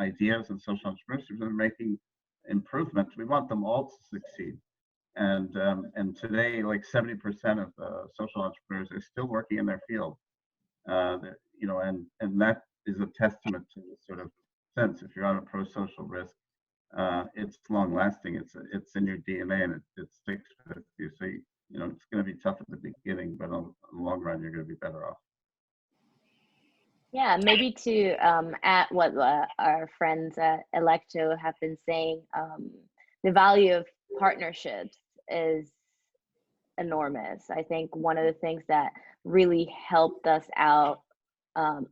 ideas and social entrepreneurship, and making improvements. We want them all to succeed. And today, like 70% of the social entrepreneurs are still working in their field. And that is a testament to the sort of sense. If you're on a pro-social risk, it's long lasting. It's in your DNA, and it sticks with you. So it's going to be tough at the beginning, but in the long run, you're going to be better off. Yeah, maybe to add what our friends at Electo have been saying, the value of partnerships is enormous. I think one of the things that really helped us out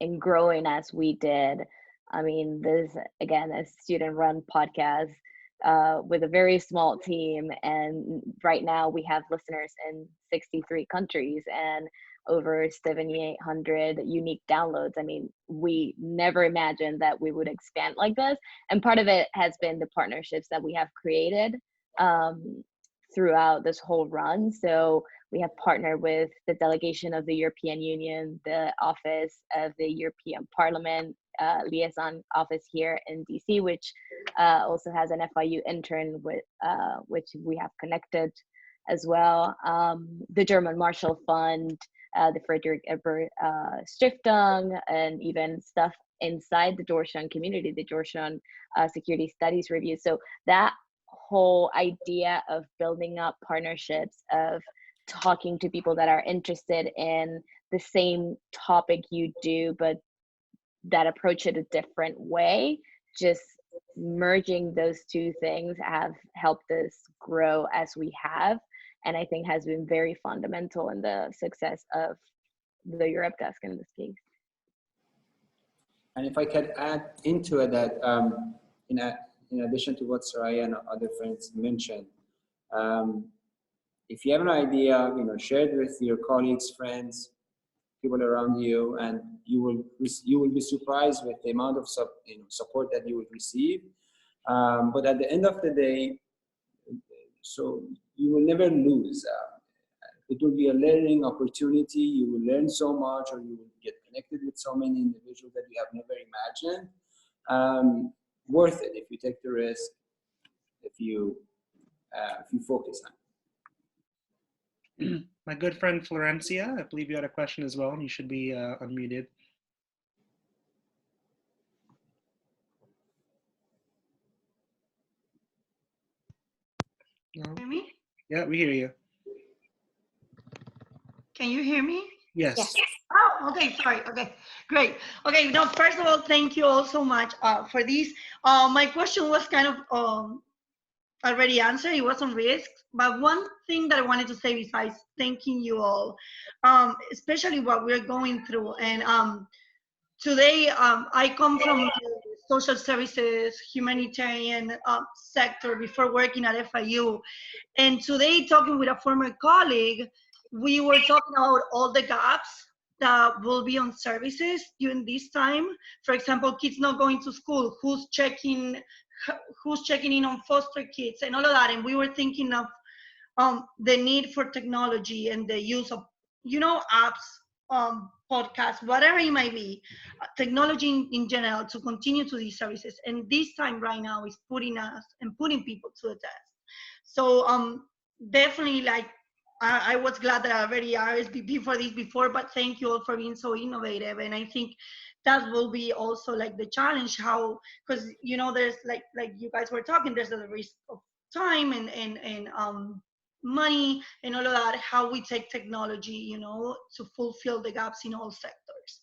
in growing as we did, I mean, this, again, a student-run podcast with a very small team, and right now we have listeners in 63 countries and over 7,800 unique downloads. I mean, we never imagined that we would expand like this, and part of it has been the partnerships that we have created throughout this whole run. So we have partnered with the delegation of the European Union, the Office of the European Parliament, liaison office here in DC, which also has an FIU intern with which we have connected as well. The German Marshall Fund, the Friedrich Ebert Stiftung, and even stuff inside the Georgetown community, the Georgetown Security Studies Review. So that whole idea of building up partnerships, of talking to people that are interested in the same topic you do, but that approach it a different way, just merging those two things have helped us grow as we have, and I think has been very fundamental in the success of the Europe desk in this case. And if I could add into it that in addition to what Soraya and other friends mentioned, if you have an idea, share it with your colleagues, friends, people around you, and you will be surprised with the amount of support that you will receive. But at the end of the day, so you will never lose. It will be a learning opportunity. You will learn so much, or you will get connected with so many individuals that you have never imagined. Worth it if you take the risk, if you focus on it. My good friend Florencia, I believe you had a question as well, and you should be unmuted. No? Hear me? Yeah, we hear you. Can you hear me? Yes. Yes. Oh, okay, sorry. Okay, great. Okay, no, first of all, thank you all so much for this. My question was kind of already answered. It was on risk. But one thing that I wanted to say besides thanking you all, especially what we're going through. And today, I come from the social services, humanitarian sector before working at FIU. And today, talking with a former colleague, we were talking about all the gaps that will be on services during this time. For example, kids not going to school, who's checking in on foster kids and all of that. And we were thinking of the need for technology and the use of, apps, podcasts, whatever it might be, technology in general to continue to these services. And this time right now is putting us and putting people to the test. So definitely, like, I was glad that I already RSVP for this before, but thank you all for being so innovative. And I think that will be also like the challenge, how, because there's like you guys were talking, there's a risk of time and money and all of that, how we take technology, to fulfill the gaps in all sectors.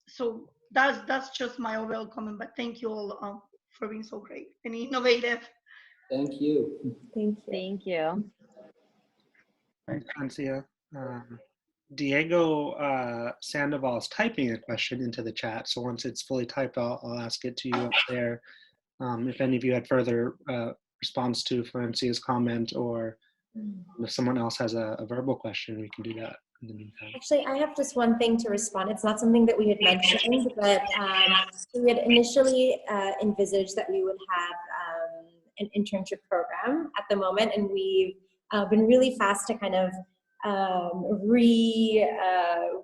So that's just my overall comment, but thank you all for being so great and innovative. Thank you. Thank you. Thank you. Thanks, Francia. Diego Sandoval is typing a question into the chat, so once it's fully typed, I'll ask it to you up there. If any of you had further response to Francia's comment, or if someone else has a verbal question, we can do that in the meantime. Actually, I have just one thing to respond. It's not something that we had mentioned, but we had initially envisaged that we would have an internship program at the moment, and we've been really fast to kind of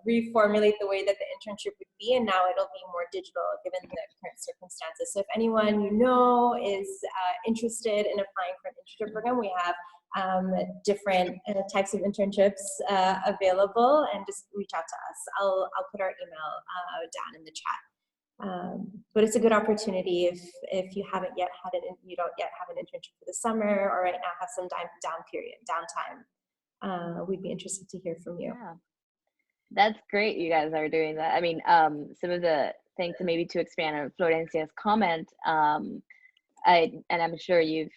reformulate the way that the internship would be, and now it'll be more digital given the current circumstances. So if anyone is interested in applying for an internship program, we have different types of internships available, and just reach out to us. I'll put our email down in the chat. But it's a good opportunity if you haven't yet had it, you don't yet have an internship for the summer, or right now have some downtime. We'd be interested to hear from you. Yeah, that's great. You guys are doing that. I mean, some of the things, maybe to expand on Florencia's comment, and I'm sure you've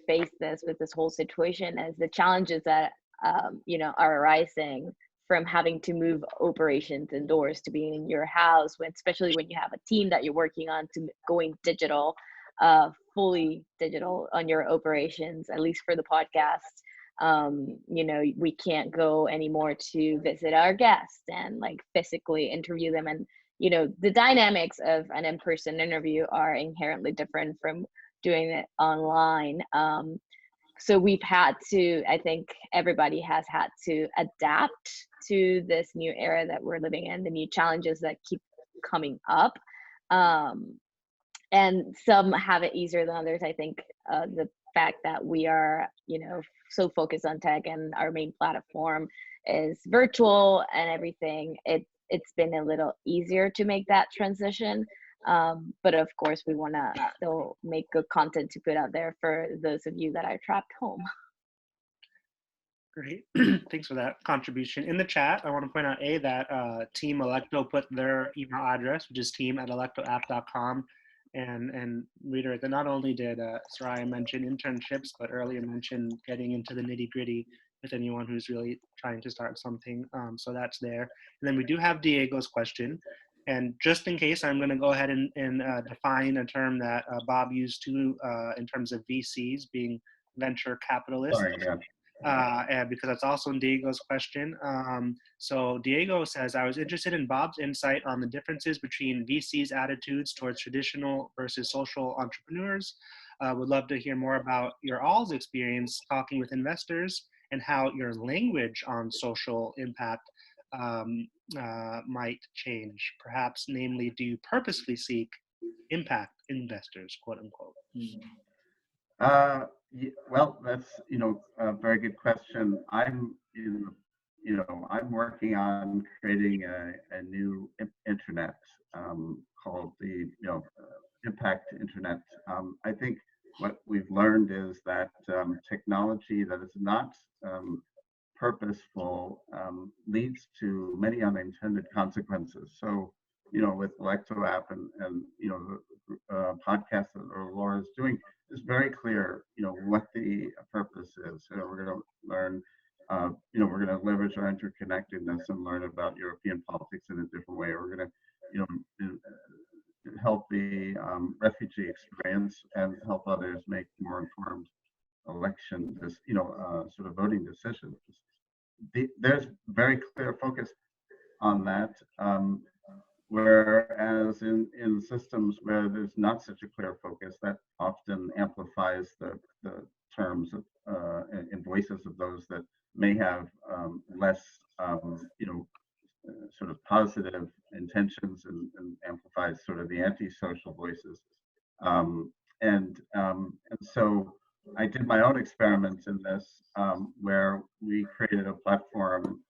faced this with this whole situation, as the challenges that are arising from having to move operations indoors to being in your house, especially when you have a team that you're working on, to going digital, fully digital on your operations, at least for the podcast. We can't go anymore to visit our guests and like physically interview them. And, the dynamics of an in-person interview are inherently different from doing it online. So we've had to, I think everybody has had to adapt to this new era that we're living in, the new challenges that keep coming up. and some have it easier than others. I think the fact that we are, so focused on tech and our main platform is virtual and everything, it's been a little easier to make that transition. But of course, we want to still make good content to put out there for those of you that are trapped home. Great. Thanks for that contribution. In the chat, I want to point out that Team Electo put their email address, which is team@electoapp.com, and reiterate that not only did Soraya mention internships, but earlier mentioned getting into the nitty-gritty with anyone who's really trying to start something. So that's there. And then we do have Diego's question. And just in case, I'm going to go ahead and define a term that Bob used too in terms of VCs being venture capitalists. Sorry, yeah. And because that's also in Diego's question. So Diego says, I was interested in Bob's insight on the differences between VC's attitudes towards traditional versus social entrepreneurs. Would love to hear more about your all's experience talking with investors and how your language on social impact might change. Perhaps, namely, do you purposely seek impact investors, quote unquote? Well, that's a very good question. I'm I'm working on creating a new internet called the impact internet. I think what we've learned is that technology that is not purposeful leads to many unintended consequences. So with Electo app and the podcast that Laura is doing, is very clear, what the purpose is. We're going to learn, we're going to leverage our interconnectedness and learn about European politics in a different way. We're going to, help the refugee experience and help others make more informed election, sort of voting decisions. There's very clear focus on that. Whereas in systems where there's not such a clear focus, that often amplifies the terms of, and voices of those that may have less, sort of positive intentions and amplifies sort of the antisocial voices. And so I did my own experiments in this, where we created a platform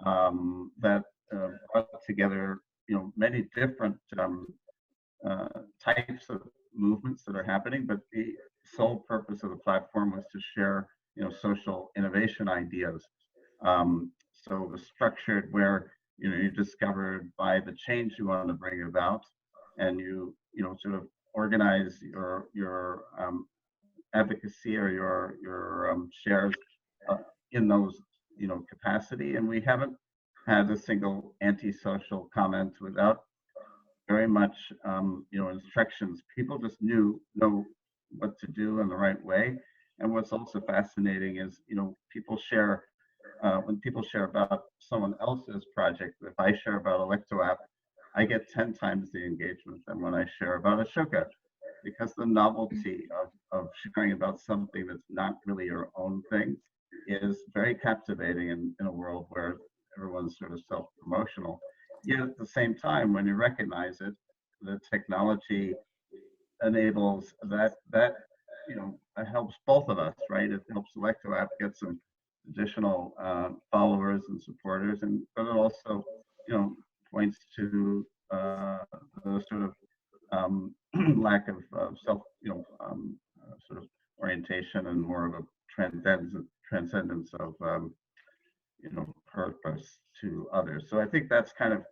that brought together many different types of movements that are happening, but the sole purpose of the platform was to share social innovation ideas. So it was structured where you discovered by the change you want to bring about, and you sort of organize your advocacy or your shares in those capacity. And we haven't had a single antisocial comment without very much instructions. People just know what to do in the right way. And what's also fascinating is people share when people share about someone else's project. If I share about Electo app, I get 10 times the engagement than when I share about Ashoka, because the novelty of sharing about something that's not really your own thing is very captivating in a world where everyone's sort of self-promotional. Yet at the same time, when you recognize it, the technology enables that it helps both of us, right? It helps Electo app get some additional followers and supporters, but it also points to the sort of lack of self sort of orientation and more of a transcendence of purpose to others. So I think that's kind of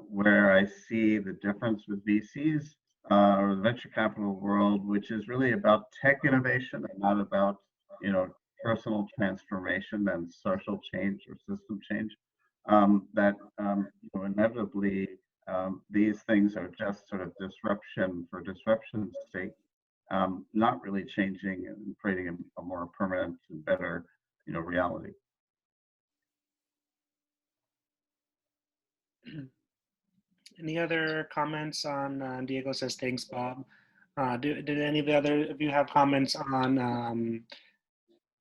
where I see the difference with VCs or the venture capital world, which is really about tech innovation and not about personal transformation and social change or system change. That inevitably these things are just sort of disruption for disruption's sake, not really changing and creating a more permanent and better reality. Any other comments on Diego says, thanks, Bob. Did any of the other of you have comments on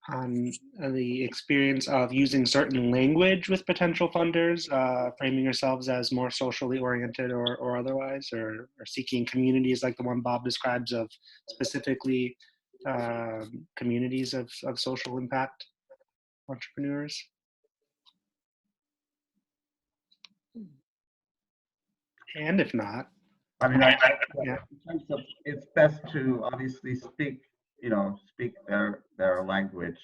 on the experience of using certain language with potential funders, framing yourselves as more socially oriented or otherwise, or seeking communities like the one Bob describes of specifically communities of social impact entrepreneurs? And if not, I mean, yeah. in terms of, it's best to obviously speak, speak their language.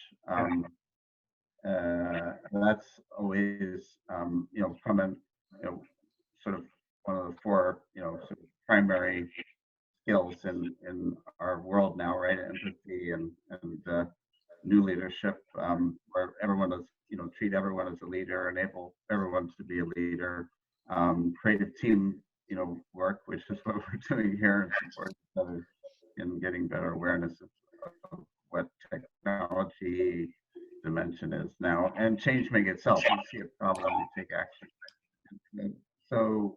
That's always, from an, sort of one of the four, sort of primary skills in our world now, right? Empathy and new leadership, where everyone is, treat everyone as a leader, enable everyone to be a leader, creative team, work, which is what we're doing here, and support each other in getting better awareness of what technology dimension is now, and change make itself. You see a problem, you take action. And so,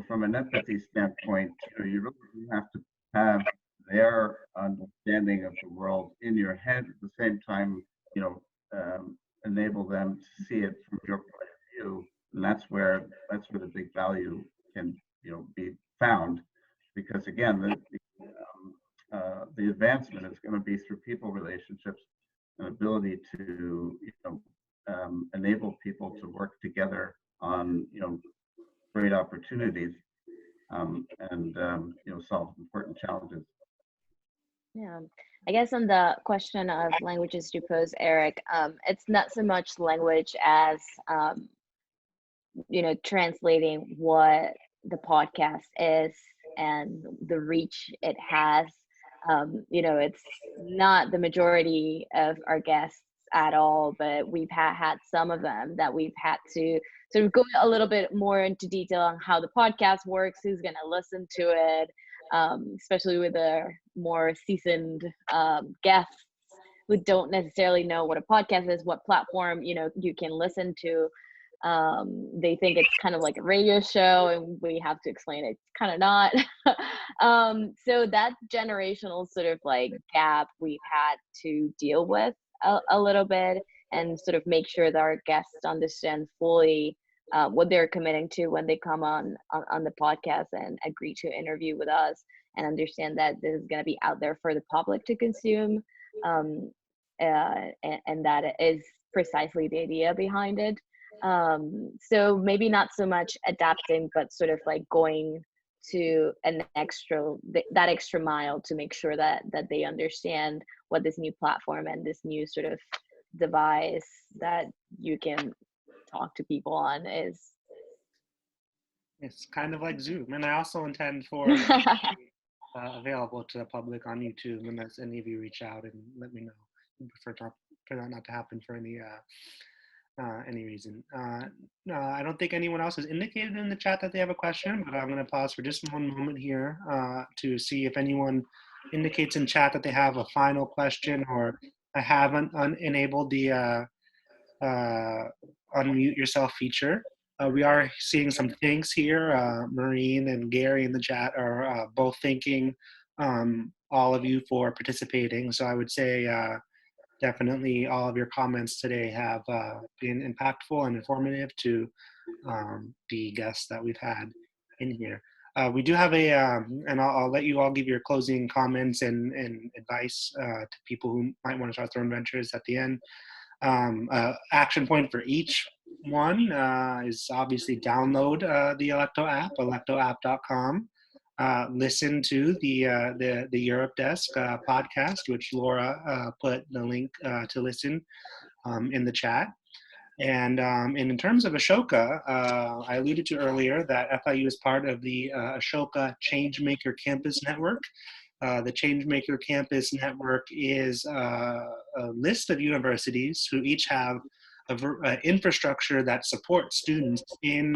from an empathy standpoint, you really have to have their understanding of the world in your head at the same time, enable them to see it from your point of view, and that's where the big value can be found, because again, the advancement is going to be through people relationships and ability to enable people to work together on great opportunities, and solve important challenges. Yeah, I guess on the question of languages you pose, Eric, it's not so much language as translating what the podcast is and the reach it has. It's not the majority of our guests at all, but we've had some of them that we've had to sort of go a little bit more into detail on how the podcast works, who's going to listen to it, especially with the more seasoned guests who don't necessarily know what a podcast is, what platform you can listen to. They think it's kind of like a radio show, and we have to explain it's kind of not. So that generational sort of like gap we've had to deal with a little bit, and sort of make sure that our guests understand fully what they're committing to when they come on the podcast and agree to interview with us, and understand that this is going to be out there for the public to consume, and that is precisely the idea behind it. So maybe not so much adapting, but sort of like going to that extra mile to make sure that they understand what this new platform and this new sort of device that you can talk to people on is. It's kind of like Zoom, and I also intend for available to the public on YouTube, unless any of you reach out and let me know. I prefer for that not to happen for any reason. No, I don't think anyone else has indicated in the chat that they have a question, but I'm going to pause for just one moment here to see if anyone indicates in chat that they have a final question, or I haven't enabled the unmute yourself feature. We are seeing some thanks here. Maureen and Gary in the chat are both thanking all of you for participating. So I would say definitely all of your comments today have been impactful and informative to the guests that we've had in here. We do have and I'll let you all give your closing comments and advice to people who might want to start their own ventures at the end. Action point for each one is obviously download the Electo app, electoapp.com. Listen to the Europe Desk podcast, which Laura put the link to listen in the chat. And in terms of Ashoka, I alluded to earlier that FIU is part of the Ashoka Changemaker Campus Network. The Changemaker Campus Network is a list of universities who each have an infrastructure that supports students in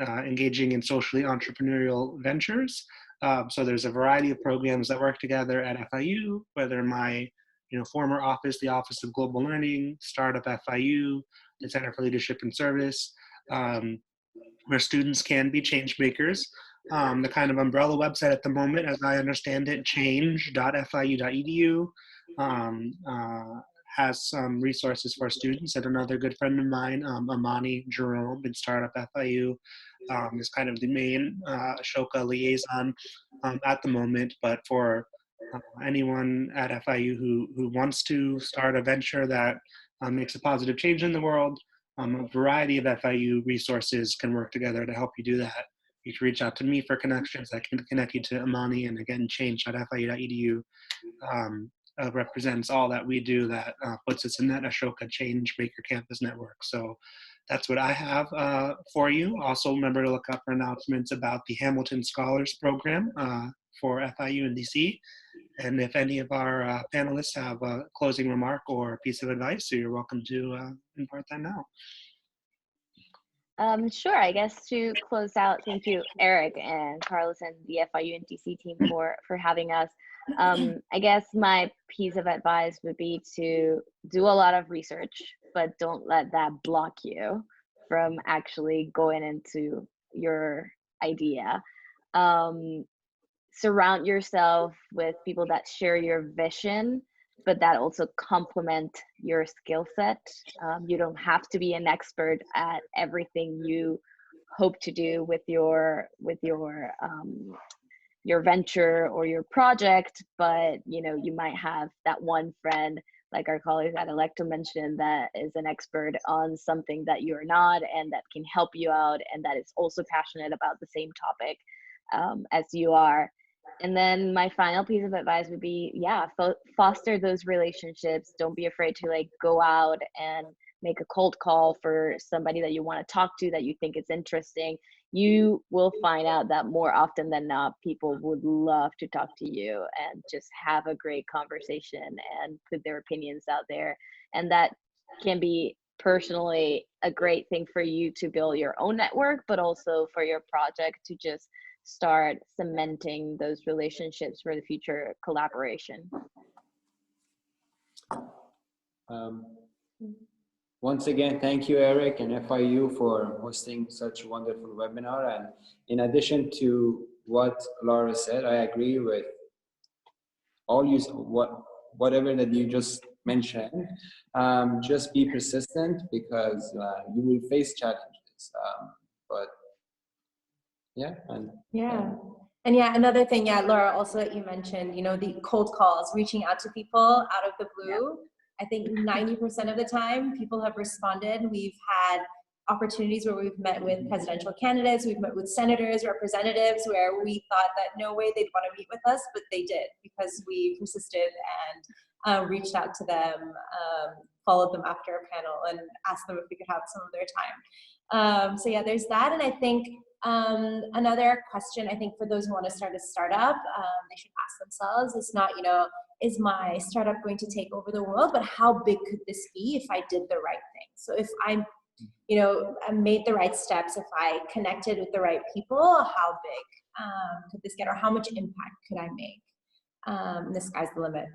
engaging in socially entrepreneurial ventures. So there's a variety of programs that work together at FIU, whether my former office, the Office of Global Learning, Startup FIU, the Center for Leadership and Service, where students can be change makers. The kind of umbrella website at the moment, as I understand it, change.fiu.edu. has some resources for students. And another good friend of mine, Amani Jerome in Startup FIU, is kind of the main Ashoka liaison at the moment. But for anyone at FIU who wants to start a venture that makes a positive change in the world, a variety of FIU resources can work together to help you do that. You can reach out to me for connections. I can connect you to Amani, and again, change.fiu.edu represents all that we do that puts us in that Ashoka Changemaker Campus Network. So that's what I have for you. Also, remember to look up for announcements about the Hamilton Scholars Program for FIU and DC. And if any of our panelists have a closing remark or a piece of advice, so you're welcome to impart that now. Sure, I guess to close out, thank you, Eric and Carlos and the FIU and DC team for having us. I guess my piece of advice would be to do a lot of research, but don't let that block you from actually going into your idea. Surround yourself with people that share your vision, but that also complement your skill set. You don't have to be an expert at everything you hope to do with your venture or your project, but you might have that one friend, like our colleagues at Electo mentioned, that is an expert on something that you're not, and that can help you out, and that is also passionate about the same topic as you are. And then my final piece of advice would be, foster those relationships. Don't be afraid to go out and make a cold call for somebody that you want to talk to, that you think is interesting. You will find out that more often than not, people would love to talk to you and just have a great conversation and put their opinions out there. And that can be personally a great thing for you to build your own network, but also for your project to just start cementing those relationships for the future collaboration. Once again, thank you, Eric and FIU, for hosting such a wonderful webinar. And in addition to what Laura said, I agree with whatever that you just mentioned. Just be persistent, because you will face challenges. But yeah. And another thing, Laura, also that you mentioned, the cold calls, reaching out to people out of the blue. I think 90% of the time people have responded. We've had opportunities where we've met with presidential candidates, we've met with senators, representatives, where we thought that no way they'd want to meet with us, but they did, because we persisted and reached out to them, followed them after a panel, and asked them if we could have some of their time. So there's that. And I think another question, I think, for those who want to start a startup, they should ask themselves, it's not, is my startup going to take over the world, but how big could this be if I did the right thing? So if I made the right steps, if I connected with the right people, how big could this get, or how much impact could I make? The sky's the limit.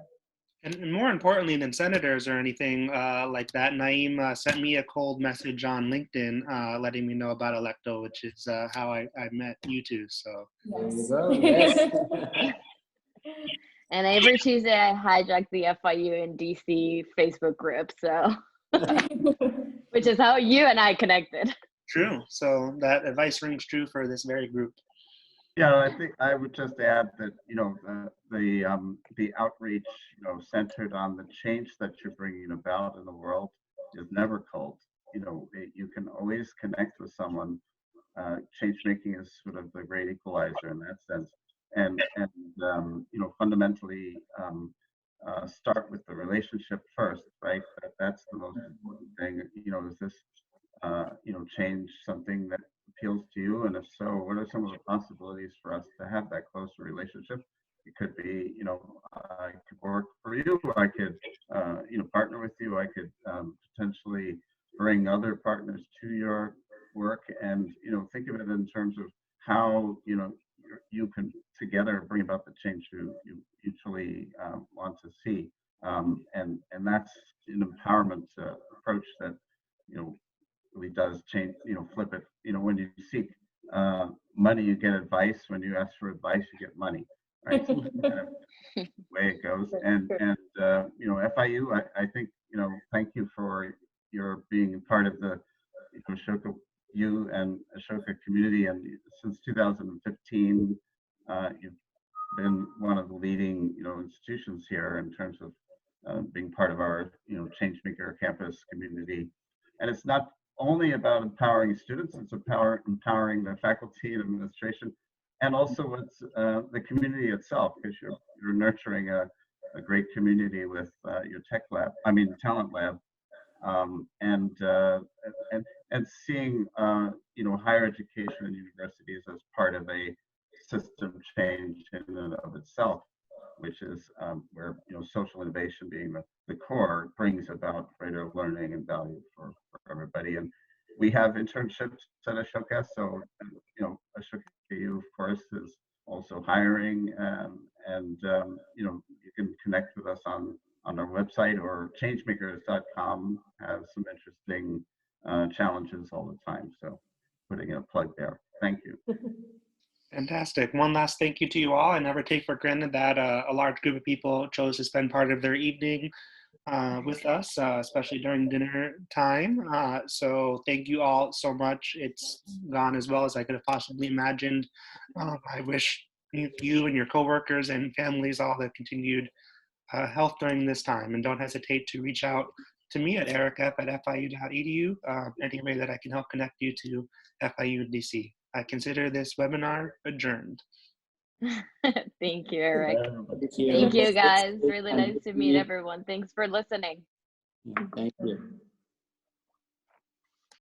And more importantly than senators or anything like that, Naeim sent me a cold message on LinkedIn letting me know about Electo, which is how I met you two. So there you go. Yes. And every Tuesday I hijack the FIU and DC Facebook group, so which is how you and I connected. True. So that advice rings true for this very group. Yeah, I think I would just add that the outreach centered on the change that you're bringing about in the world is never cold. You can always connect with someone. Change making is sort of the great equalizer in that sense, and fundamentally start with the relationship first, right? That's the most important thing. Is this change something that appeals to you? And if so, what are some of the possibilities for us to have that closer relationship? It could be, I could work for you, I could, partner with you, I could potentially bring other partners to your work, and, think of it in terms of how, you can together bring about the change you mutually want to see. And that's an empowerment approach that, really does change, flip it. When you seek money, you get advice. When you ask for advice, you get money. right? So kind of way it goes. And you know, FIU, I think, you know, thank you for your being part of the Ashoka, you and Ashoka community. And since 2015, you've been one of the leading, you know, institutions here in terms of being part of our, you know, changemaker campus community. And it's not only about empowering students, it's empowering the faculty and administration, and also it's the community itself, because you're nurturing a great community with your talent lab, and seeing you know, higher education and universities as part of a system change in and of itself, which is where, you know, social innovation being the core brings about greater learning and value for everybody. And we have internships at Ashoka, so you know, Ashoka U, of course, is also hiring, and you know, you can connect with us on our website, or changemakers.com has some interesting challenges all the time. So putting in a plug there. Thank you. Fantastic. One last thank you to you all. I never take for granted that a large group of people chose to spend part of their evening with us, especially during dinner time. So thank you all so much. It's gone as well as I could have possibly imagined. I wish you and your coworkers and families all the continued health during this time, and don't hesitate to reach out to me at ericf@fiu.edu, any way that I can help connect you to FIU and DC. I consider this webinar adjourned. Thank you, Eric. Thank you. Thank you, guys. Really nice to meet everyone. Thanks for listening. Thank you.